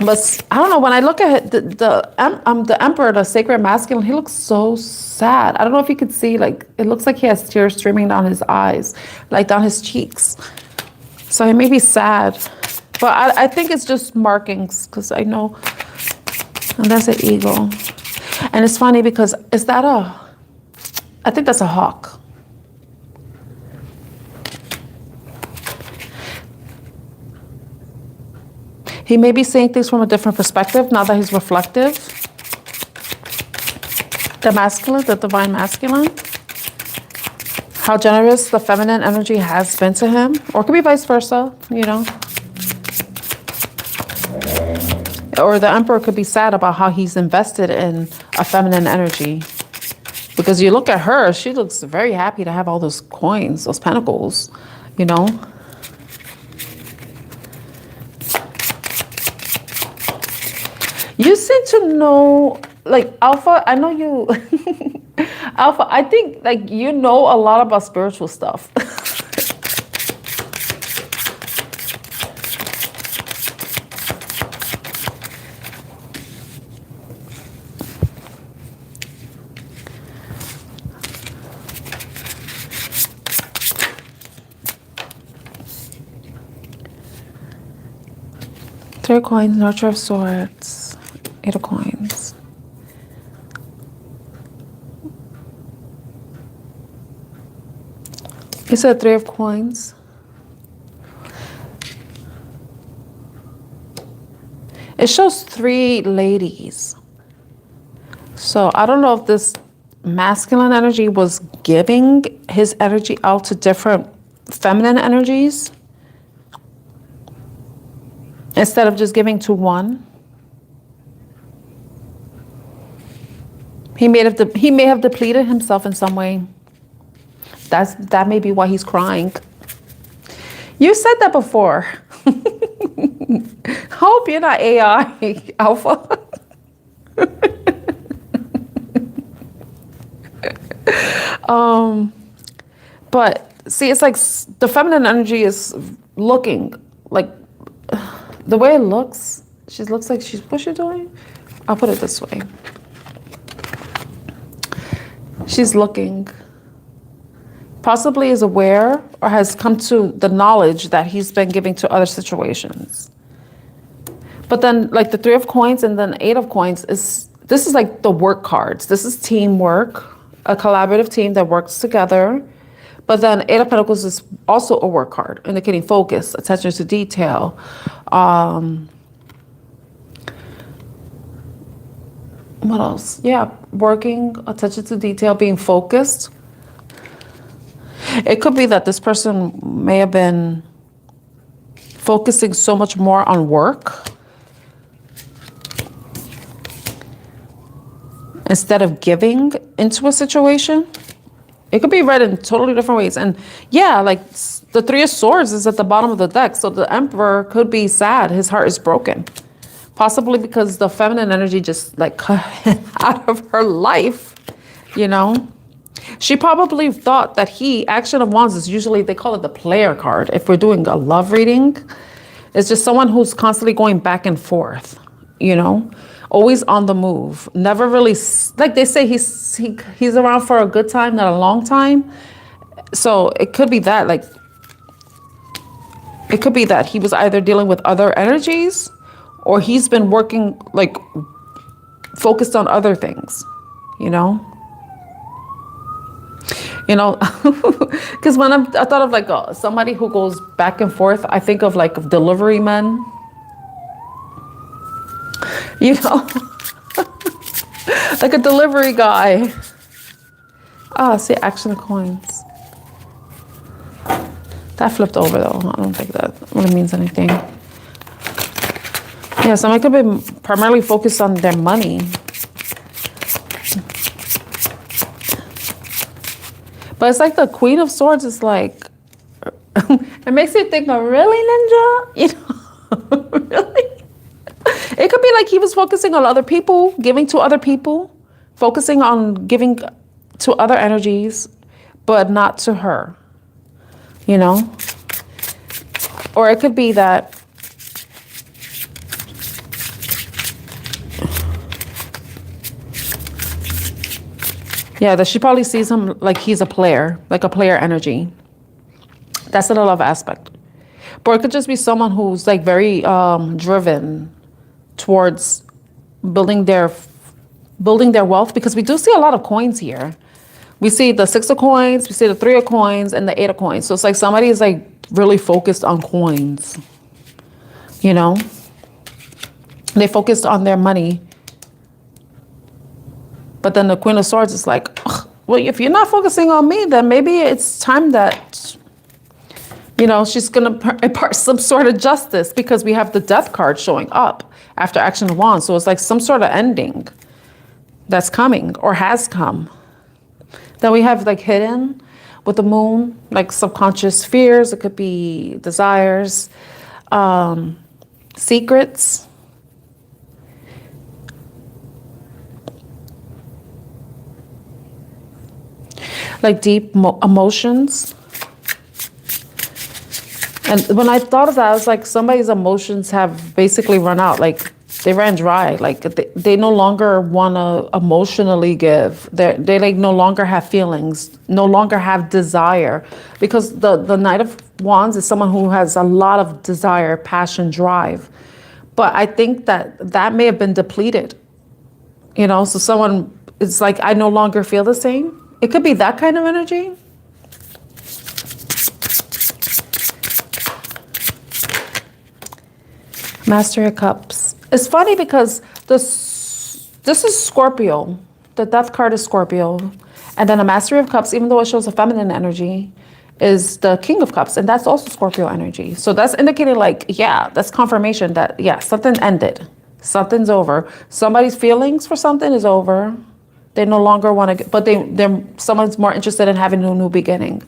but I don't know, when I look at the emperor, the sacred masculine, he looks so sad. I don't know if you could see, it looks like he has tears streaming down his eyes, down his cheeks. So he may be sad, but I think it's just markings, because I know, and that's an eagle. And it's funny because I think that's a hawk. He may be seeing things from a different perspective now that he's reflective. The masculine, the divine masculine. How generous the feminine energy has been to him. Or it could be vice versa, Or the emperor could be sad about how he's invested in a feminine energy. Because you look at her, she looks very happy to have all those coins, those pentacles, You seem to know, Alpha, I know you, Alpha, I think, you know a lot about spiritual stuff. Three of coins, nurture of swords. 8 of coins. You said 3 of coins. It shows 3 ladies. So I don't know if this masculine energy was giving his energy out to different feminine energies instead of just giving to one. He may have depleted himself in some way. That may be why he's crying. You said that before. Hope you're not AI, Alpha. But see, it's like the feminine energy is looking like the way it looks. She looks like she's, what's she doing? I'll put it this way. She's looking, possibly is aware or has come to the knowledge that he's been giving to other situations. But then like the 3 of coins and then 8 of coins this is like the work cards. This is teamwork, a collaborative team that works together. But then 8 of Pentacles is also a work card, indicating focus, attention to detail. What else? Yeah, working, attention to detail, being focused. It could be that this person may have been focusing so much more on work instead of giving into a situation. It could be read in totally different ways. And yeah, like the 3 of Swords is at the bottom of the deck. So the Emperor could be sad. His heart is broken. Possibly because the feminine energy just like cut out of her life, you know. She probably thought that Action of Wands is usually, they call it the player card. If we're doing a love reading, it's just someone who's constantly going back and forth, you know. Always on the move, never really, like they say, he's around for a good time, not a long time. So it could be that, like, it could be that he was either dealing with other energies or he's been working, like, focused on other things, you know? You know, because when I thought of like somebody who goes back and forth, I think of like delivery men. You know, like a delivery guy. Ah, see, Action of Coins. That flipped over though. I don't think that really means anything. Yeah, somebody could be primarily focused on their money. But it's like the Queen of Swords is like, it makes you think, of, really, Ninja? You know, really? It could be like he was focusing on other people, giving to other people, focusing on giving to other energies, but not to her, you know? Or it could be that that she probably sees him like he's a player, like a player energy. That's in a love aspect. But it could just be someone who's like very driven towards building their wealth, because we do see a lot of coins here. We see the 6 of coins, we see the 3 of coins, and the 8 of coins. So it's like somebody is like really focused on coins, you know? They focused on their money. But then the Queen of Swords is like, well, if you're not focusing on me, then maybe it's time that, you know, she's going to impart some sort of justice, because we have the Death card showing up after Action of Wands. So it's like some sort of ending that's coming or has come. Then we have like hidden with the Moon, like subconscious fears. It could be desires, secrets. Like deep emotions. And when I thought of that, I was like, somebody's emotions have basically run out. Like they ran dry. Like they no longer want to emotionally give. They like no longer have feelings, no longer have desire. Because the Knight of Wands is someone who has a lot of desire, passion, drive. But I think that may have been depleted. You know, so someone, it's like, I no longer feel the same. It could be that kind of energy. Master of Cups. It's funny because this is Scorpio. The Death card is Scorpio. And then the Mastery of Cups, even though it shows a feminine energy, is the King of Cups. And that's also Scorpio energy. So that's indicating like, yeah, that's confirmation that, yeah, something ended. Something's over. Somebody's feelings for something is over. They no longer want to, but someone's more interested in having a new beginning.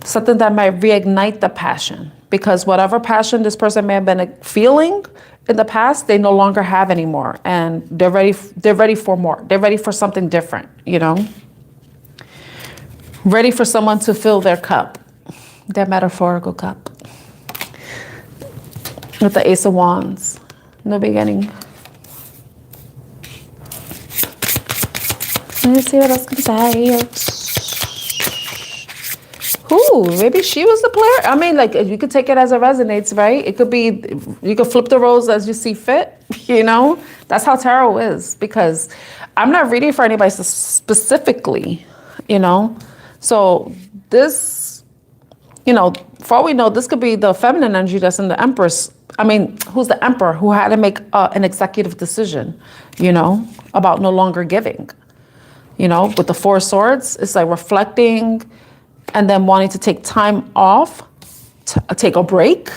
Something that might reignite the passion, because whatever passion this person may have been feeling in the past, they no longer have anymore, and they're ready for more. They're ready for something different, you know? Ready for someone to fill their cup, their metaphorical cup. With the Ace of Wands, no beginning. Let's see what else can say. Ooh, maybe she was the player. I mean, like, you could take it as it resonates, right? It could be, you could flip the roles as you see fit, you know? That's how tarot is, because I'm not reading for anybody specifically, you know? So this, you know, for all we know, this could be the feminine energy that's in the Empress. I mean, who's the Emperor, who had to make an executive decision, you know, about no longer giving. You know, with the Four of Swords, it's like reflecting and then wanting to take time off, take a break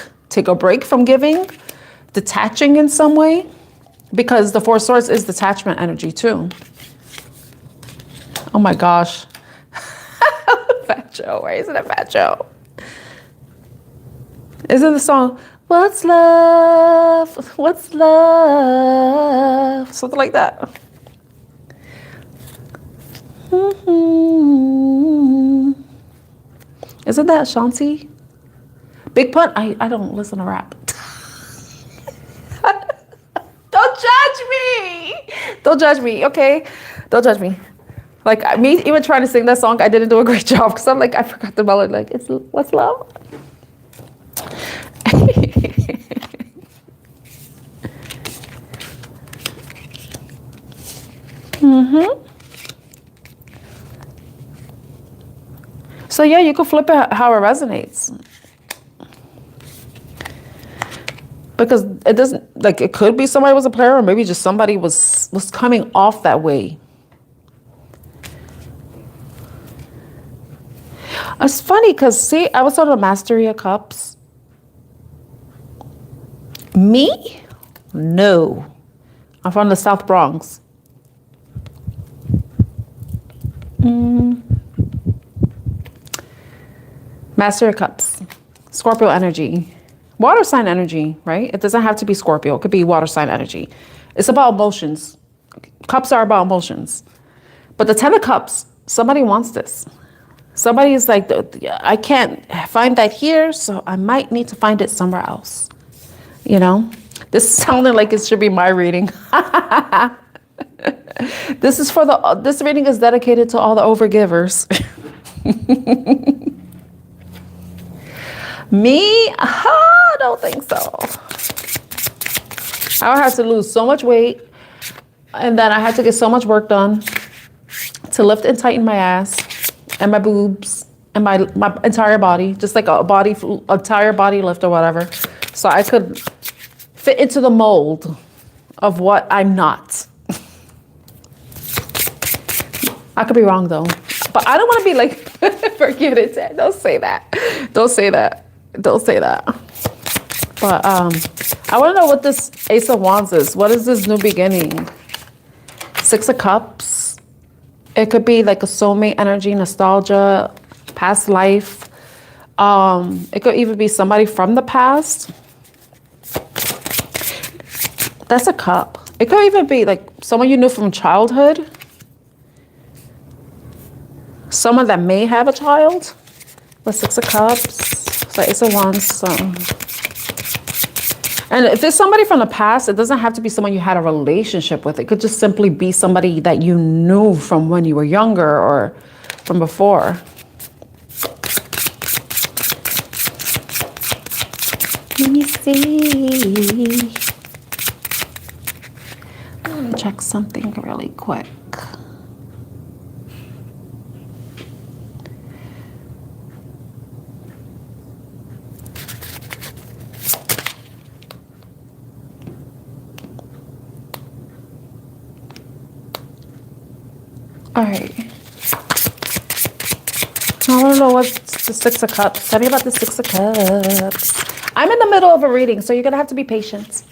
from giving, detaching in some way, because the Four of Swords is detachment energy too. Oh my gosh. Fat Joe, why isn't it Fat Joe? Isn't the song, What's Love? What's Love? Something like that. Isn't that Shanti? Big Pun? I don't listen to rap. Don't judge me. Don't judge me, okay? Don't judge me. Like, me even trying to sing that song, I didn't do a great job, because I'm like, I forgot the melody. Like, it's What's Love? So yeah, you could flip it how it resonates. Because it doesn't, like, it could be somebody was a player, or maybe just somebody was coming off that way. It's funny because, see, I was on the Mastery of Cups. Me? No. I'm from the South Bronx. Master of Cups, Scorpio energy, water sign energy, right? It doesn't have to be Scorpio. It could be water sign energy. It's about emotions. Cups are about emotions. But the Ten of Cups, somebody wants this. Somebody is like, I can't find that here, so I might need to find it somewhere else. You know? This sounded like it should be my reading. This reading is dedicated to all the overgivers. Me? I don't think so. I would have to lose so much weight, and then I had to get so much work done to lift and tighten my ass and my boobs and my entire body, just like a entire body lift or whatever, so I could fit into the mold of what I'm not. I could be wrong though, but I don't want to be like, forget it. Don't say that. Don't say that. Don't say that. But I want to know what this Ace of Wands is. What is this new beginning? Six of Cups. It could be like a soulmate energy, nostalgia, past life. It could even be somebody from the past. That's a cup. It could even be like someone you knew from childhood. Someone that may have a child. The Six of Cups. So Ace of Wands. And if it's somebody from the past, it doesn't have to be someone you had a relationship with. It could just simply be somebody that you knew from when you were younger or from before. Let me see. Let me check something really quick. All right. I want to know what's the Six of Cups. Tell me about the Six of Cups. I'm in the middle of a reading, so you're going to have to be patient.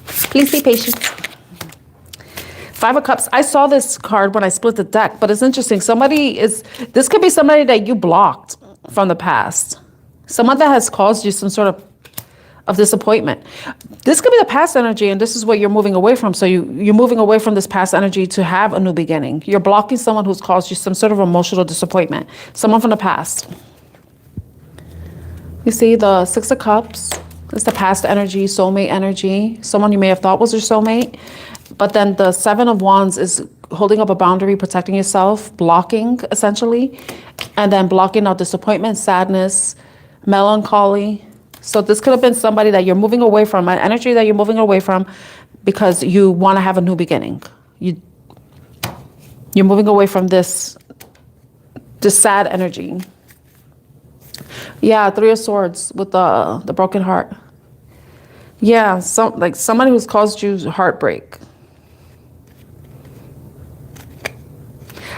Please be patient. Five of Cups. I saw this card when I split the deck, but it's interesting. This could be somebody that you blocked from the past. Someone that has caused you some sort of disappointment. This could be the past energy, and this is what you're moving away from. So you're moving away from this past energy to have a new beginning. You're blocking someone who's caused you some sort of emotional disappointment. Someone from the past. You see the Six of Cups. It's the past energy, soulmate energy. Someone you may have thought was your soulmate. But then the Seven of Wands is holding up a boundary, protecting yourself, blocking, essentially. And then blocking out disappointment, sadness, melancholy. So this could have been somebody that you're moving away from, an energy that you're moving away from because you want to have a new beginning. You're moving away from this sad energy. Yeah, Three of Swords with the broken heart. Yeah, like somebody who's caused you heartbreak.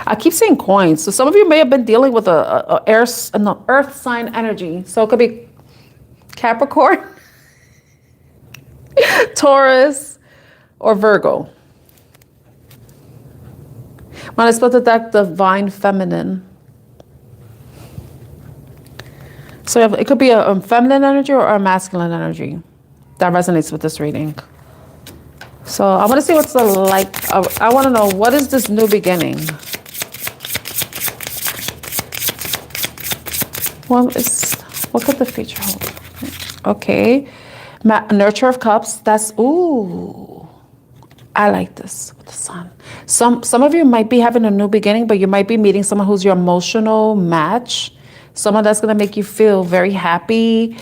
I keep saying coins. So some of you may have been dealing with an earth sign energy. So it could be Capricorn, Taurus, or Virgo. When I split the deck, Divine Feminine. So it could be a feminine energy or a masculine energy that resonates with this reading. So I want to see what's the like. I want to know, what is this new beginning? What could the future hold? Okay. Nurture of Cups. Ooh. I like this with the Sun. Some of you might be having a new beginning, but you might be meeting someone who's your emotional match. Someone that's going to make you feel very happy.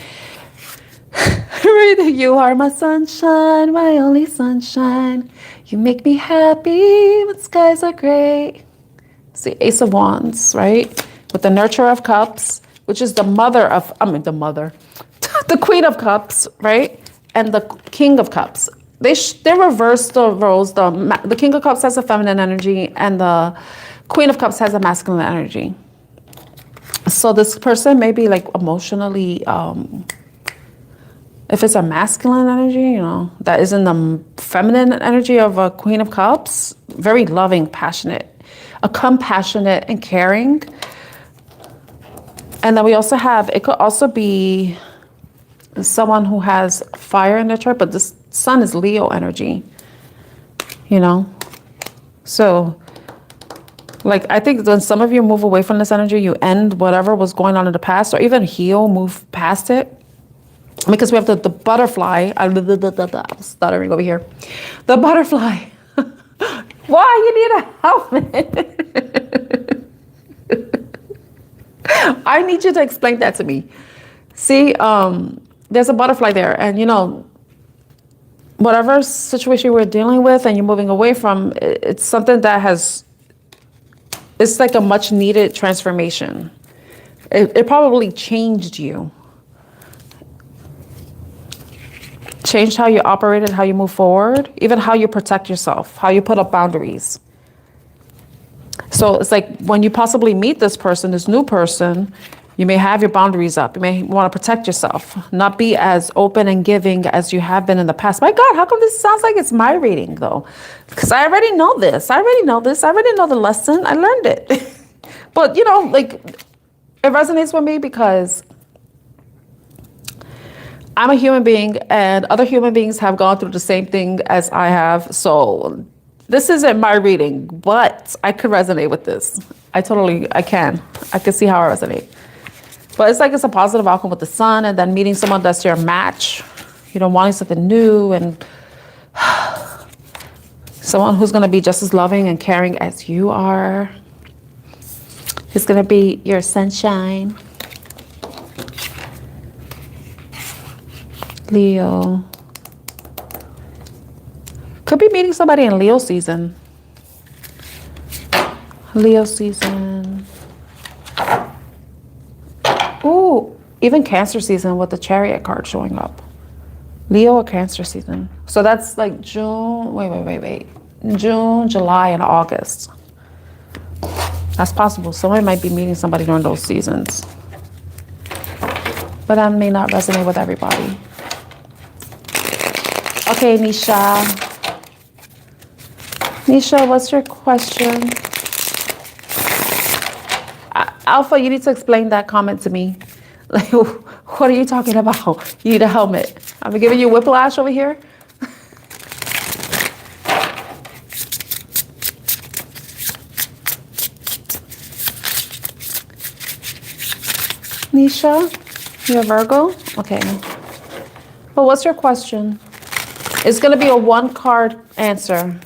You are my sunshine, my only sunshine. You make me happy when skies are gray. It's the Ace of Wands, right? With the Nurture of Cups, which is the Queen of Cups, right? And the King of Cups. They reverse the roles. The King of Cups has a feminine energy, and the Queen of Cups has a masculine energy. So this person may be like emotionally, if it's a masculine energy, that is in the feminine energy of a Queen of Cups, very loving, passionate, compassionate and caring. And then we also have, it could also be someone who has fire in their chart, but the Sun is Leo energy, So, like, I think when some of you move away from this energy, you end whatever was going on in the past, or even move past it. Because we have the butterfly. I'm stuttering over here. The butterfly. Why you need a helmet? I need you to explain that to me. See, there's a butterfly there, and whatever situation we're dealing with and you're moving away from, it's something that it's like a much needed transformation. It probably changed you. Changed how you operated, how you move forward, even how you protect yourself, how you put up boundaries. So it's like when you possibly meet this new person, you may have your boundaries up. You may want to protect yourself, not be as open and giving as you have been in the past. My God, how come this sounds like it's my reading though? Because I already know this. I already know the lesson. I learned it. But like, it resonates with me because I'm a human being and other human beings have gone through the same thing as I have. So this isn't my reading, but I could resonate with this. I can. I can see how I resonate. But it's like it's a positive outcome with the Sun, and then meeting someone that's your match, wanting something new, and someone who's going to be just as loving and caring as you are. Who's going to be your sunshine. Leo. Could be meeting somebody in Leo season. Leo season. Ooh, even Cancer season with the Chariot card showing up. Leo or Cancer season. So that's like June, wait. June, July, and August. That's possible. Somebody might be meeting somebody during those seasons. But that may not resonate with everybody. Okay, Nisha. Nisha, what's your question? Alpha, you need to explain that comment to me. Like, what are you talking about? You need a helmet. I'm giving you whiplash over here. Nisha, you're a Virgo? Okay. Well, what's your question? It's going to be a one-card answer.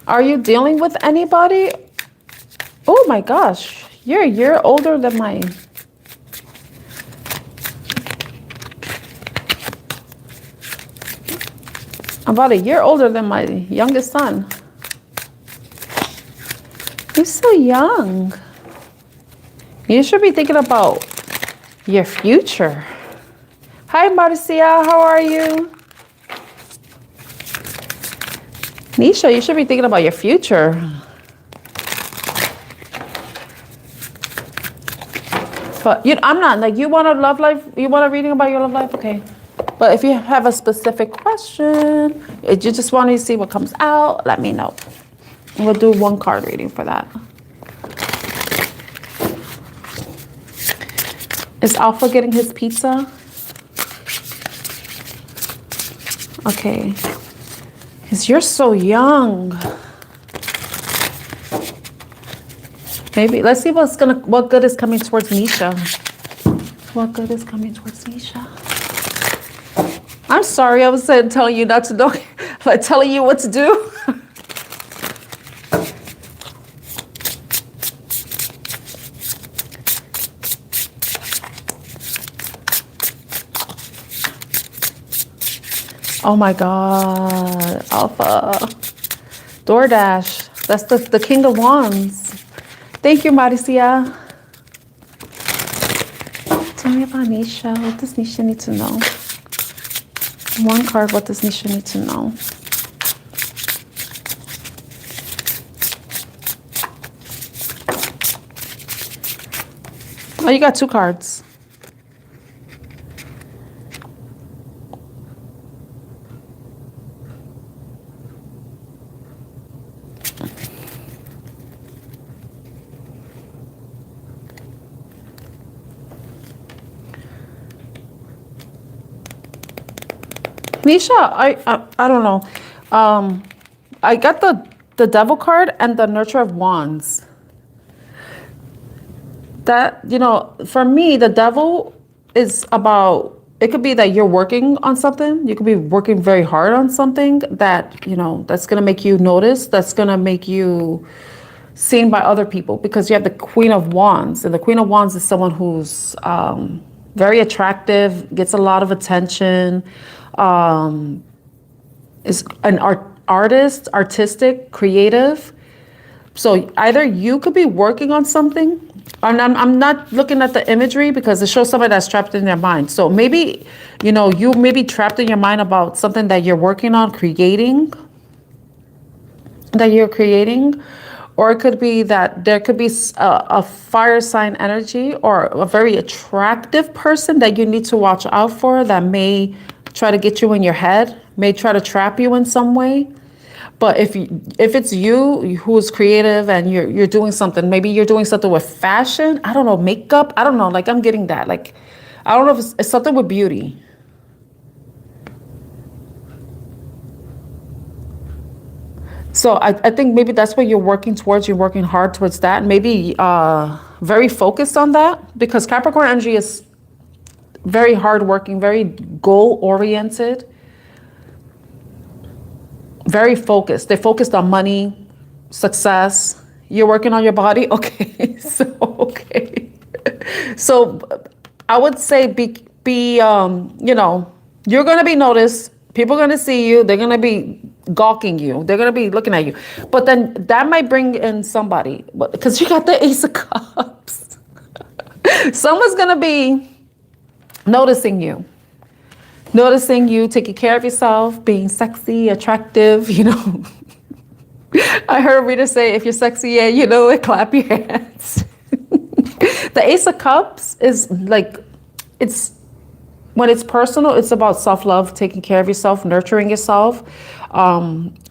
Are you dealing with anybody? Oh my gosh, you're a year older than mine. About a year older than my youngest son. He's so young. You should be thinking about your future. Hi, Marcia, how are you? Nisha, you should be thinking about your future. But I'm not, like, you want a love life? You want a reading about your love life? Okay. But if you have a specific question, if you just want to see what comes out, let me know. We'll do one card reading for that. Is Alpha getting his pizza? Okay. Because you're so young. Maybe, let's see what good is coming towards Nisha. What good is coming towards Nisha? I'm sorry, I was telling you not to do, like telling you what to do. Oh my God, Alpha. DoorDash, that's the King of Wands. Thank you, Marcia. Tell me about Nisha. What does Nisha need to know? One card, what does Nisha need to know? Oh, you got two cards. Nisha, I don't know. I got the Devil card and the Nurture of Wands. That, for me, the Devil is about, it could be that you're working on something. You could be working very hard on something that, that's going to make you notice, that's going to make you seen by other people, because you have the Queen of Wands, and the Queen of Wands is someone who's very attractive, gets a lot of attention, is an artist, artistic, creative. So either you could be working on something. I'm not looking at the imagery because it shows somebody that's trapped in their mind. So maybe, you may be trapped in your mind about something that you're working on creating, or it could be that there could be a fire sign energy or a very attractive person that you need to watch out for that may try to get you in your head, may try to trap you in some way. But if it's you who's creative and you're doing something, maybe you're doing something with fashion, I don't know, makeup, I don't know, like I'm getting that. Like, I don't know if it's something with beauty. So I think maybe that's what you're working towards. You're working hard towards that. Maybe very focused on that, because Capricorn energy is very hardworking, very goal-oriented, very focused. They're focused on money, success. You're working on your body? Okay. So I would say be you're going to be noticed. People are going to see you. They're going to be gawking you. They're going to be looking at you. But then that might bring in somebody, because you got the Ace of Cups. Someone's going to be noticing you. Noticing you, taking care of yourself, being sexy, attractive, you know. I heard a reader say, if you're sexy, yeah, you know it, clap your hands. The Ace of Cups is like, when it's personal, it's about self-love, taking care of yourself, nurturing yourself,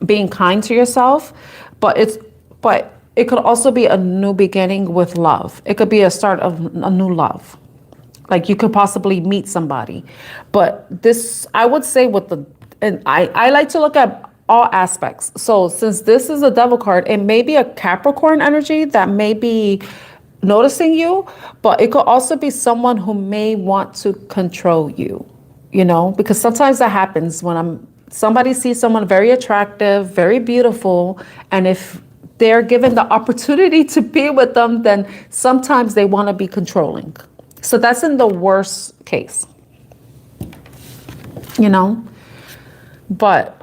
being kind to yourself. But it could also be a new beginning with love. It could be a start of a new love. Like you could possibly meet somebody. But this, I would say and I like to look at all aspects. So since this is a devil card, it may be a Capricorn energy that may be noticing you, but it could also be someone who may want to control you, you know, because sometimes that happens when somebody sees someone very attractive, very beautiful, and if they're given the opportunity to be with them, then sometimes they want to be controlling. So that's in the worst case, you know, but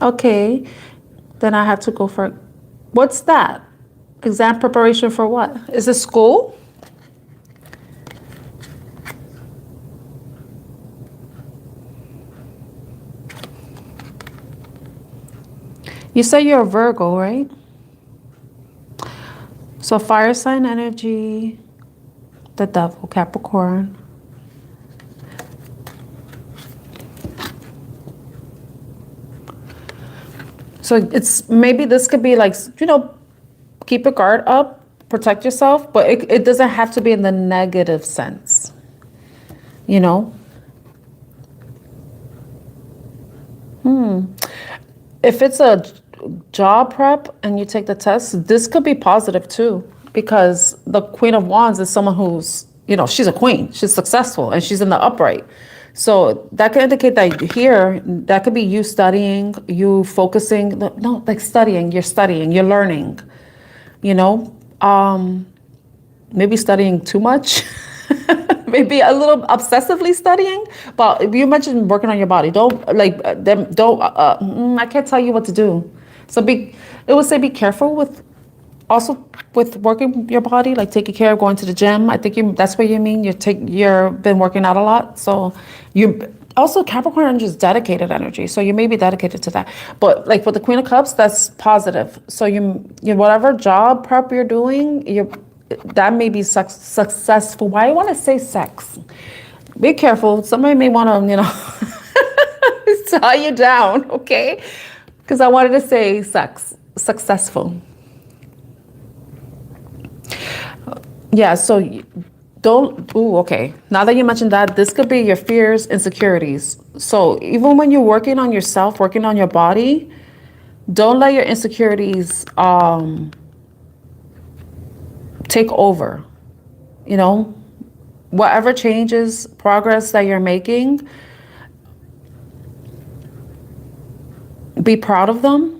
okay. Then I have to go for, what's that? Exam preparation for what? Is it school? You say you're a Virgo, right? So fire sign energy, the devil, Capricorn. So it's maybe this could be like, you know, keep your guard up, protect yourself, but it doesn't have to be in the negative sense, you know? If it's a job prep and you take the test, this could be positive too, because the Queen of Wands is someone who's, you know, she's a queen, she's successful, and she's in the upright. So that could indicate that here, that could be you studying, you focusing, no, like studying, you're learning, you know, maybe studying too much, maybe a little obsessively studying, but you mentioned working on your body. I can't tell you what to do. So it would say be careful with working your body, like taking care of going to the gym. I think that's what you mean. You've been working out a lot. So also Capricorn energy is dedicated energy. So you may be dedicated to that. But like with the Queen of Cups, that's positive. So you whatever job prep you're doing, that may be successful. Why do I want to say sex? Be careful. Somebody may want to, you know, tie you down, okay? Because I wanted to say successful. Yeah, so okay. Now that you mentioned that, this could be your fears, insecurities. So even when you're working on yourself, working on your body, don't let your insecurities take over. You know, whatever changes, progress that you're making, be proud of them.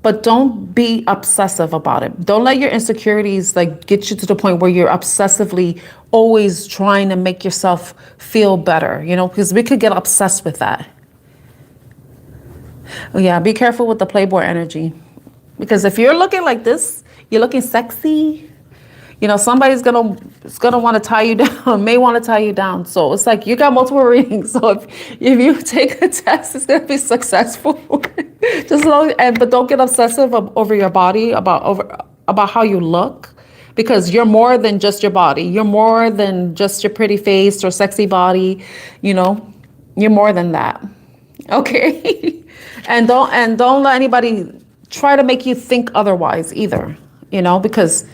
But don't be obsessive about it. Don't let your insecurities like get you to the point where you're obsessively always trying to make yourself feel better, you know, because we could get obsessed with that. Yeah, be careful with the Playboy energy. Because if you're looking like this, you're looking sexy, you know, somebody's gonna want to tie you down, may want to tie you down. So it's like you got multiple readings. So if you take a test, it's gonna be successful. But don't get obsessive over your body, about how you look, because you're more than just your body. You're more than just your pretty face or sexy body. You know, you're more than that. Okay, and don't let anybody try to make you think otherwise either. You know, because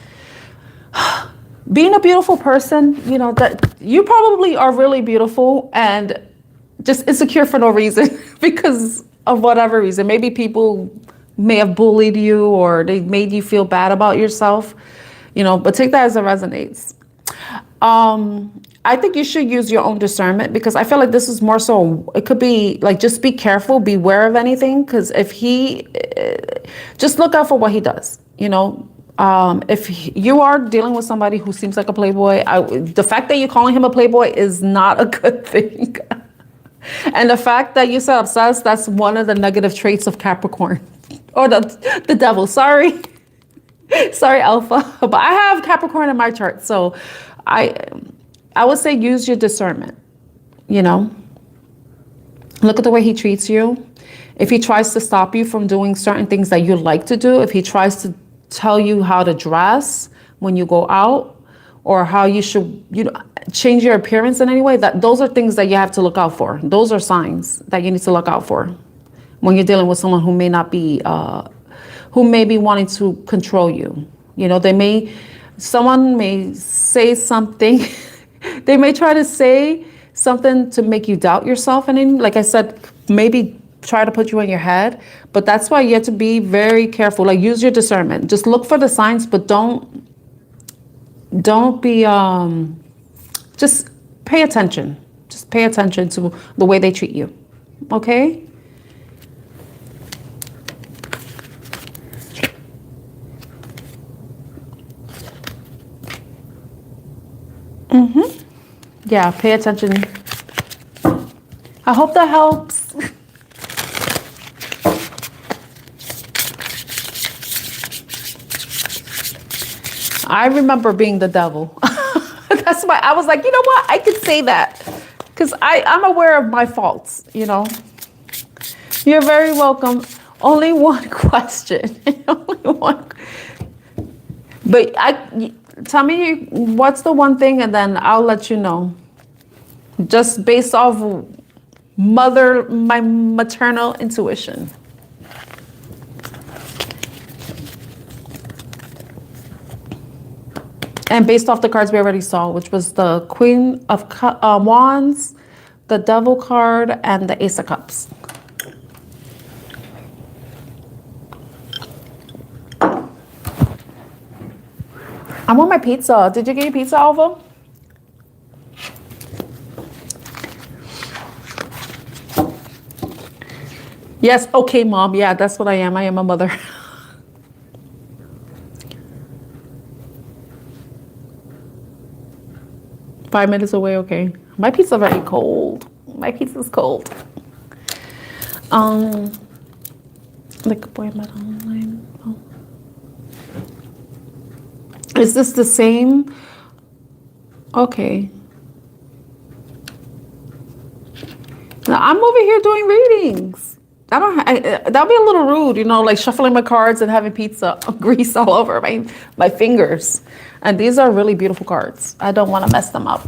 being a beautiful person, you know, that you probably are really beautiful and just insecure for no reason because of whatever reason. Maybe people may have bullied you or they made you feel bad about yourself, you know, but take that as it resonates. I think you should use your own discernment, because I feel like this is more so, it could be like, just be careful, beware of anything. Because if just look out for what he does, you know, If you are dealing with somebody who seems like a playboy, the fact that you're calling him a playboy is not a good thing. And the fact that you said obsessed, that's one of the negative traits of Capricorn. Or the devil, sorry. Sorry, Alpha. But I have Capricorn in my chart, so I would say use your discernment, you know? Look at the way he treats you. If he tries to stop you from doing certain things that you like to do, if he tries to tell you how to dress when you go out, or how you should, change your appearance in any way, those are things that you have to look out for. Those are signs that you need to look out for when you're dealing with someone who may not be, who may be wanting to control you. Someone may say something, they may try to say something to make you doubt yourself. And like I said, maybe try to put you in your head, but that's why you have to be very careful. Like, use your discernment. Just look for the signs, but don't be, just pay attention. Just pay attention to the way they treat you. Okay? Yeah, pay attention. I hope that helps. I remember being the devil. That's why I was like, you know what? I could say that because I'm aware of my faults, You're very welcome. Only one question. Only one. But tell me what's the one thing, and then I'll let you know. Just based off my maternal intuition. And based off the cards we already saw, which was the Queen of Wands, the Devil card, and the Ace of Cups. I want my pizza. Did you get your pizza, Alva? Yes, okay, Mom. Yeah, that's what I am. I am a mother. Five minutes away, okay. My pizza very cold. My pizza's cold. Like boy metal online. Oh. Is this the same? Okay. Now I'm over here doing readings. That'd be a little rude, like shuffling my cards and having pizza grease all over my fingers. And these are really beautiful cards. I don't want to mess them up.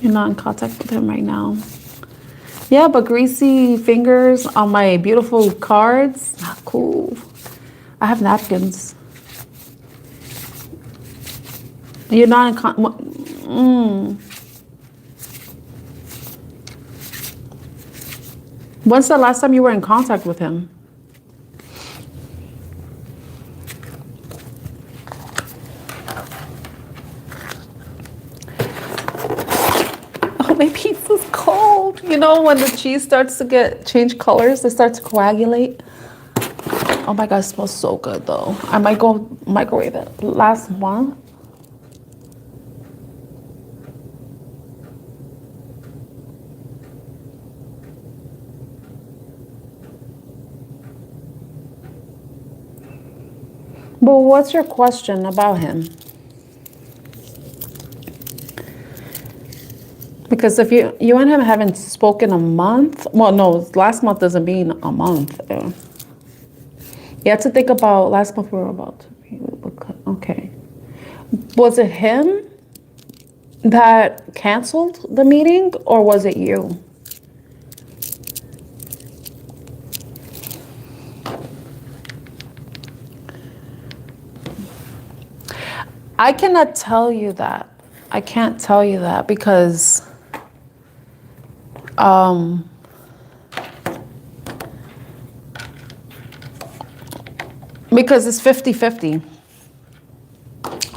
You're not in contact with him right now. Yeah, but greasy fingers on my beautiful cards, not cool. I have napkins. You're not in contact. When's the last time you were in contact with him? Oh, my pizza's cold. When the cheese starts to change colors, it starts to coagulate. Oh my God, it smells so good though. I might go microwave it. Last one. But what's your question about him? Because if you and him haven't spoken a month, well, no, last month doesn't mean a month. You have to think about last month we were about to be, okay. Was it him that canceled the meeting, or was it you? I cannot tell you that. I can't tell you that because it's 50-50.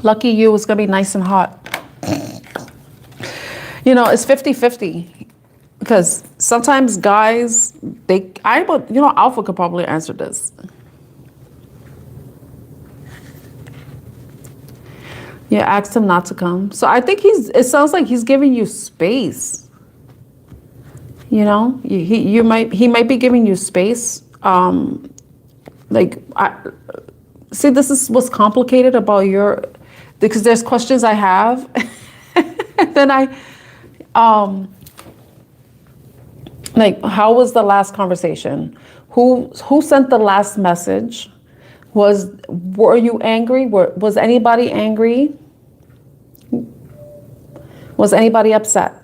Lucky you, it's gonna be nice and hot. It's 50-50 because sometimes guys, Alpha could probably answer this. Yeah, asked him not to come. So I think it sounds like he's giving you space. You know, he might be giving you space. See, this is what's complicated about because there's questions I have. Then like, how was the last conversation? Who sent the last message? Were you angry? Was anybody angry? Was anybody upset?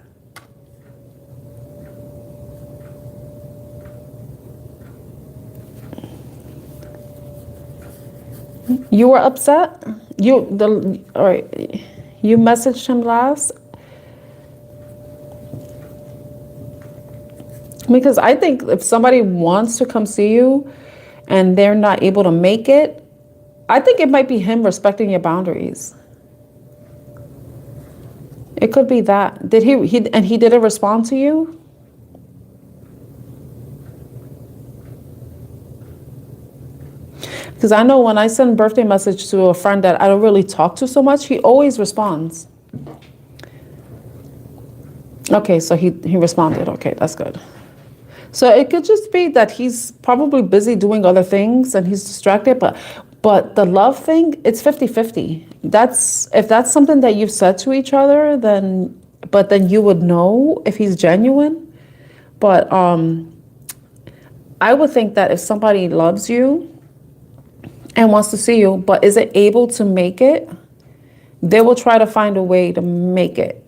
You were upset? All right. You messaged him last? Because I think if somebody wants to come see you and they're not able to make it, I think it might be him respecting your boundaries. It could be that. Did he didn't respond to you? Because I know when I send birthday message to a friend that I don't really talk to so much, he always responds. Okay, so he responded. Okay, that's good. So it could just be that he's probably busy doing other things and he's distracted, but the love thing, it's 50-50. If that's something that you've said to each other, then you would know if he's genuine. But I would think that if somebody loves you and wants to see you, but isn't able to make it, they will try to find a way to make it.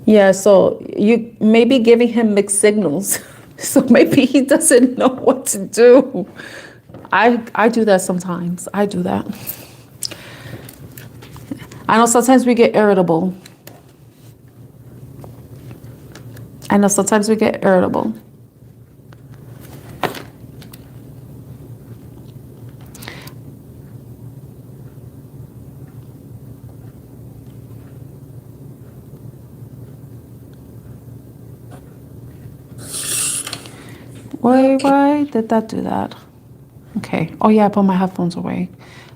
Yeah, so you may be giving him mixed signals. So maybe he doesn't know what to do. I do that sometimes. I do that. I know sometimes we get irritable. Why did that do that? Okay. Oh yeah, I put my headphones away.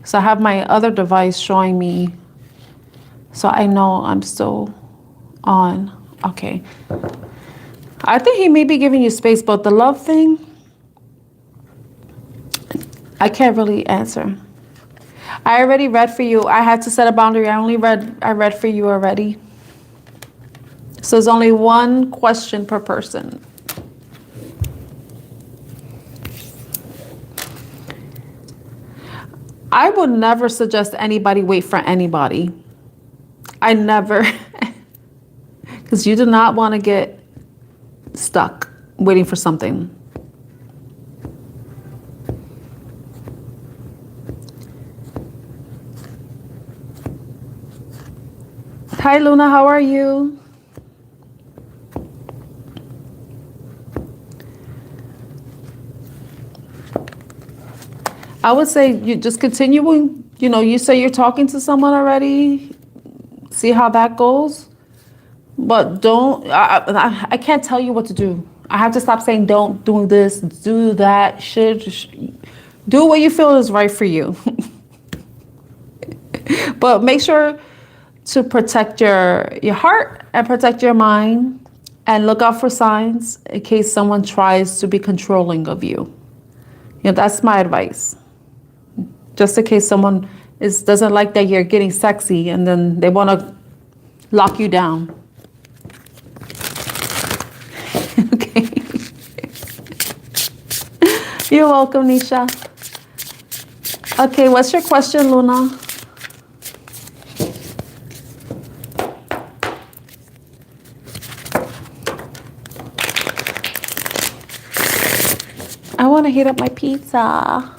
So I have my other device showing me, so I know I'm still on. Okay. I think he may be giving you space, but the love thing, I can't really answer. I already read for you. I had to set a boundary. I read for you already. So there's only one question per person. I would never suggest anybody wait for anybody. I never, because you do not want to get stuck waiting for something. Hi Luna, how are you? I would say you just continuing, you say you're talking to someone already, see how that goes. But I can't tell you what to do. I have to stop saying don't do this, do that, do what you feel is right for you. But make sure to protect your heart and protect your mind and look out for signs in case someone tries to be controlling of you. That's my advice. Just in case someone doesn't like that you're getting sexy and then they want to lock you down. Okay. You're welcome, Nisha. Okay, what's your question, Luna? I want to heat up my pizza.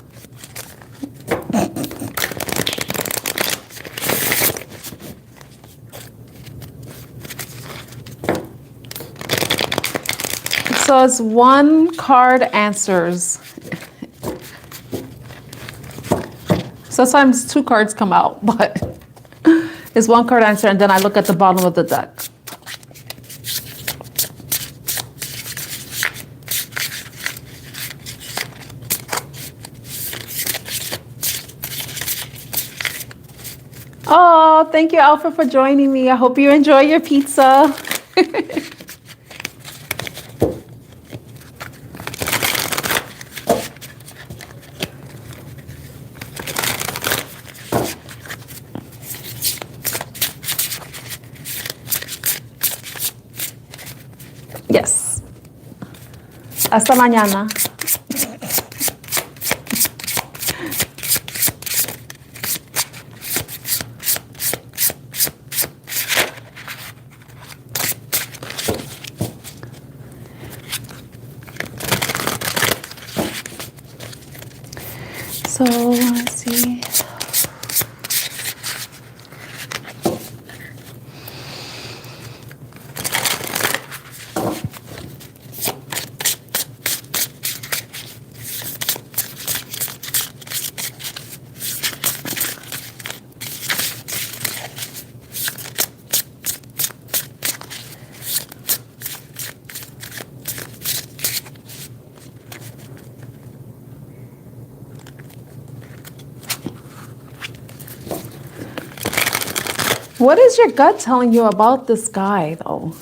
So it's one card answers. Sometimes two cards come out, but it's one card answer, and then I look at the bottom of the deck. Oh, thank you, Alfred, for joining me. I hope you enjoy your pizza. Yes. Hasta mañana. So let's see. What is your gut telling you about this guy, though?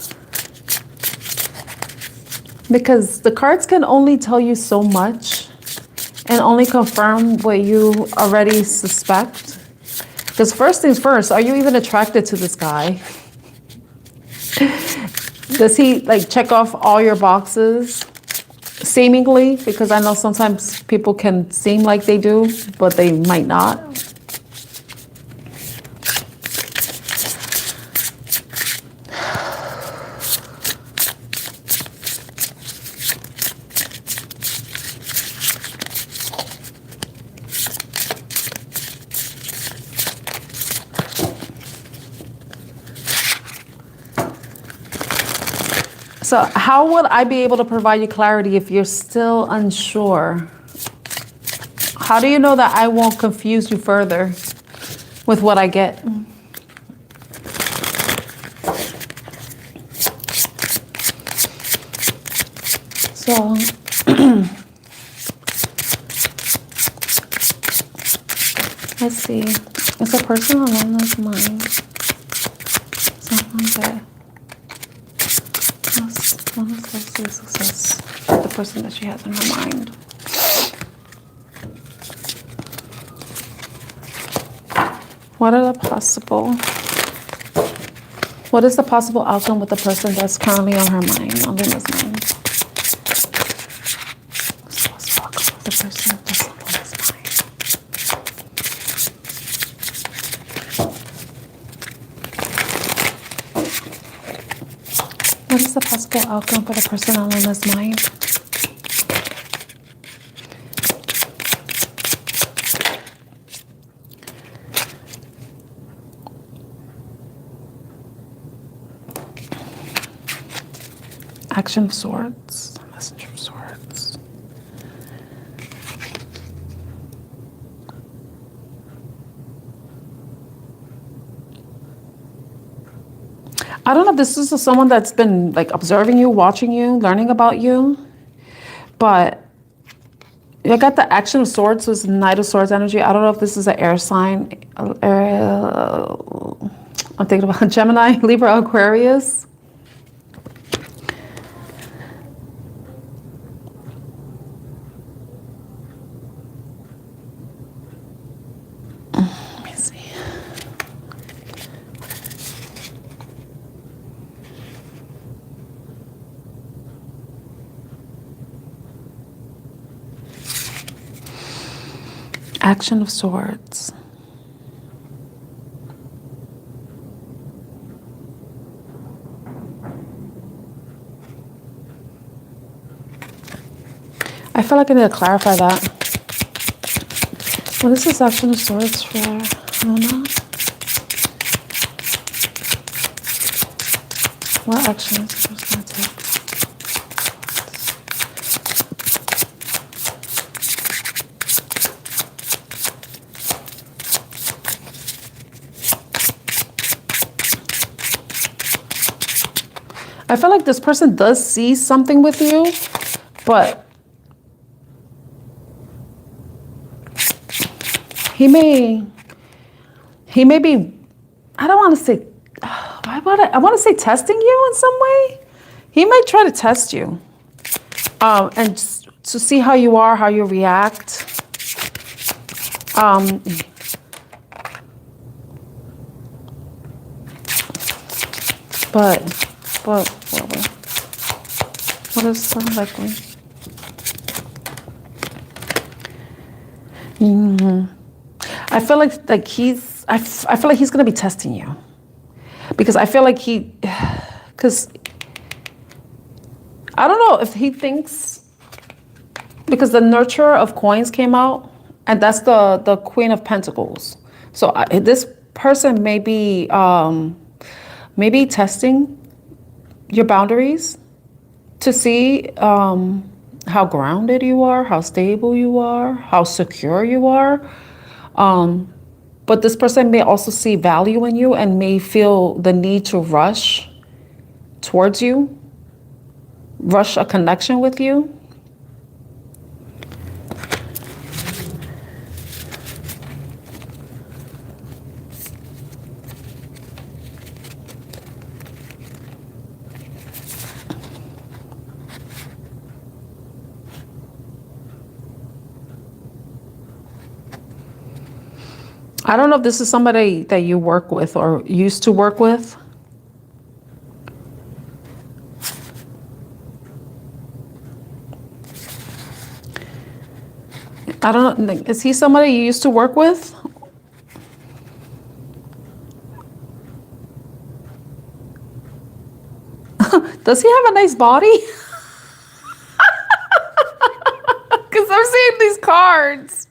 Because the cards can only tell you so much and only confirm what you already suspect. Because first things first, are you even attracted to this guy? Does he like check off all your boxes? Seemingly, because I know sometimes people can seem like they do, but they might not. So how would I be able to provide you clarity if you're still unsure? How do you know that I won't confuse you further with what I get? So let's see. Is a person alone that's mine? Someone that success. The person that she has in her mind. What are the possible? What is the possible outcome with the person that's currently on her mind, on Luna's mind? What's the possible outcome with the person that's on Luna's mind? What is the possible outcome for the person on Luna's mind? Action of Swords, Messenger of Swords. I don't know if this is someone that's been like observing you, watching you, learning about you, but I got the Action of Swords was Knight of Swords energy. I don't know if this is an air sign. I'm thinking about Gemini, Libra, Aquarius. Action of Swords. I feel like I need to clarify that. What is this Action of Swords for Luna? What action is the person going to take? I feel like this person does see something with you, but he may be I don't want to say, I want to say testing you in some way. He might try to test you. And to see how you are, how you react. But what is so likely? I feel like I feel like he's gonna be testing you, because I feel like because I don't know if he thinks, because the nurturer of coins came out, and that's the Queen of Pentacles. So this person may be testing your boundaries to see how grounded you are, how stable you are, how secure you are. But this person may also see value in you and may feel the need to rush towards you, rush a connection with you. I don't know if this is somebody that you work with or used to work with. I don't know. Is he somebody you used to work with? Does he have a nice body? Because I'm seeing these cards.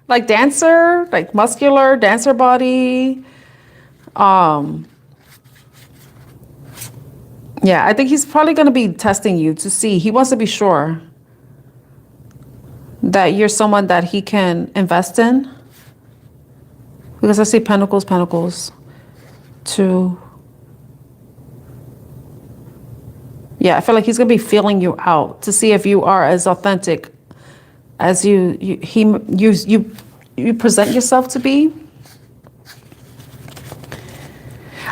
Like dancer, like muscular, dancer body. Yeah, I think he's probably going to be testing you to see. He wants to be sure that you're someone that he can invest in. Because I see pentacles, pentacles, 2. Yeah, I feel like he's going to be feeling you out to see if you are as authentic as you present yourself to be.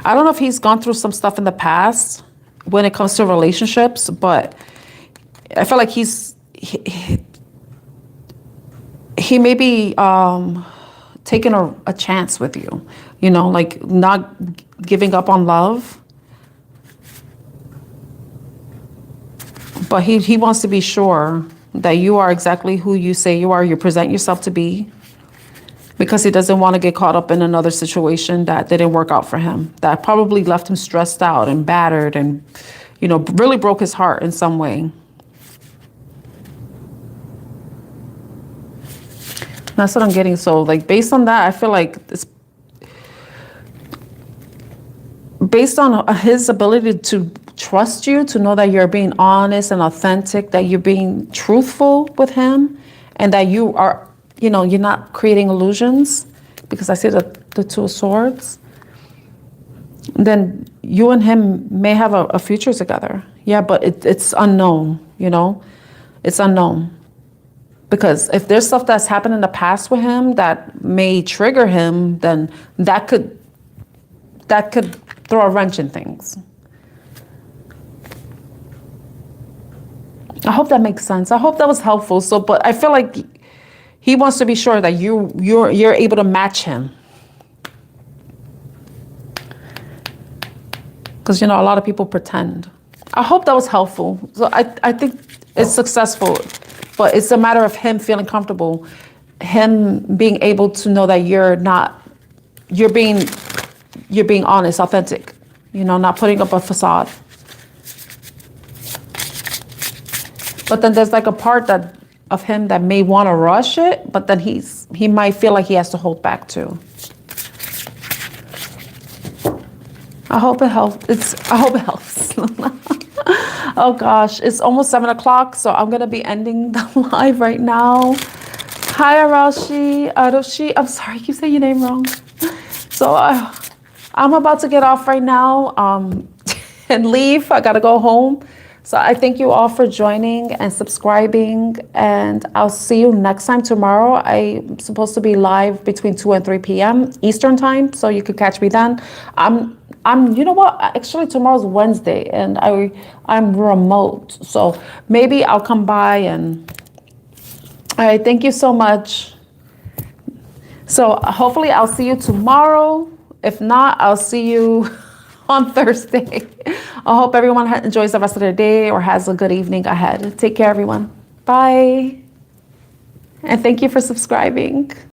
I don't know if he's gone through some stuff in the past when it comes to relationships, but I feel like he may be taking a chance with you, you know, like not giving up on love. But he wants to be sure that you are exactly who you say you are, you present yourself to be, because he doesn't want to get caught up in another situation that didn't work out for him, that probably left him stressed out and battered and, you know, really broke his heart in some way. That's what I'm getting. So, like, based on that, I feel like it's based on his ability to trust you, to know that you're being honest and authentic, that you're being truthful with him, and that you are, you know, you're not creating illusions, because I see the 2 of Swords. Then you and him may have a future together. Yeah, but it's unknown, you know, it's unknown. Because if there's stuff that's happened in the past with him that may trigger him, then that could throw a wrench in things. I hope that makes sense. I hope that was helpful. So, but I feel like he wants to be sure that you're able to match him. Because, you know, a lot of people pretend. I hope that was helpful. So I think it's successful, but it's a matter of him feeling comfortable, him being able to know that you're being honest, authentic, you know, not putting up a facade. But then there's like a part of him that may want to rush it, but then he might feel like he has to hold back too. I hope it helps. I hope it helps. Oh gosh, it's almost 7 o'clock, so I'm gonna be ending the live right now. Hi, Arashi. I'm sorry, I keep saying your name wrong. So I'm about to get off right now and leave. I gotta go home. So I thank you all for joining and subscribing, and I'll see you next time tomorrow. I'm supposed to be live between 2 and 3 p.m. Eastern time, so you could catch me then. You know what? Actually, tomorrow's Wednesday, and I'm remote, so maybe I'll come by and. All right, thank you so much. So hopefully I'll see you tomorrow. If not, I'll see you on Thursday. I hope everyone enjoys the rest of their day or has a good evening ahead. Take care, everyone. Bye. And thank you for subscribing.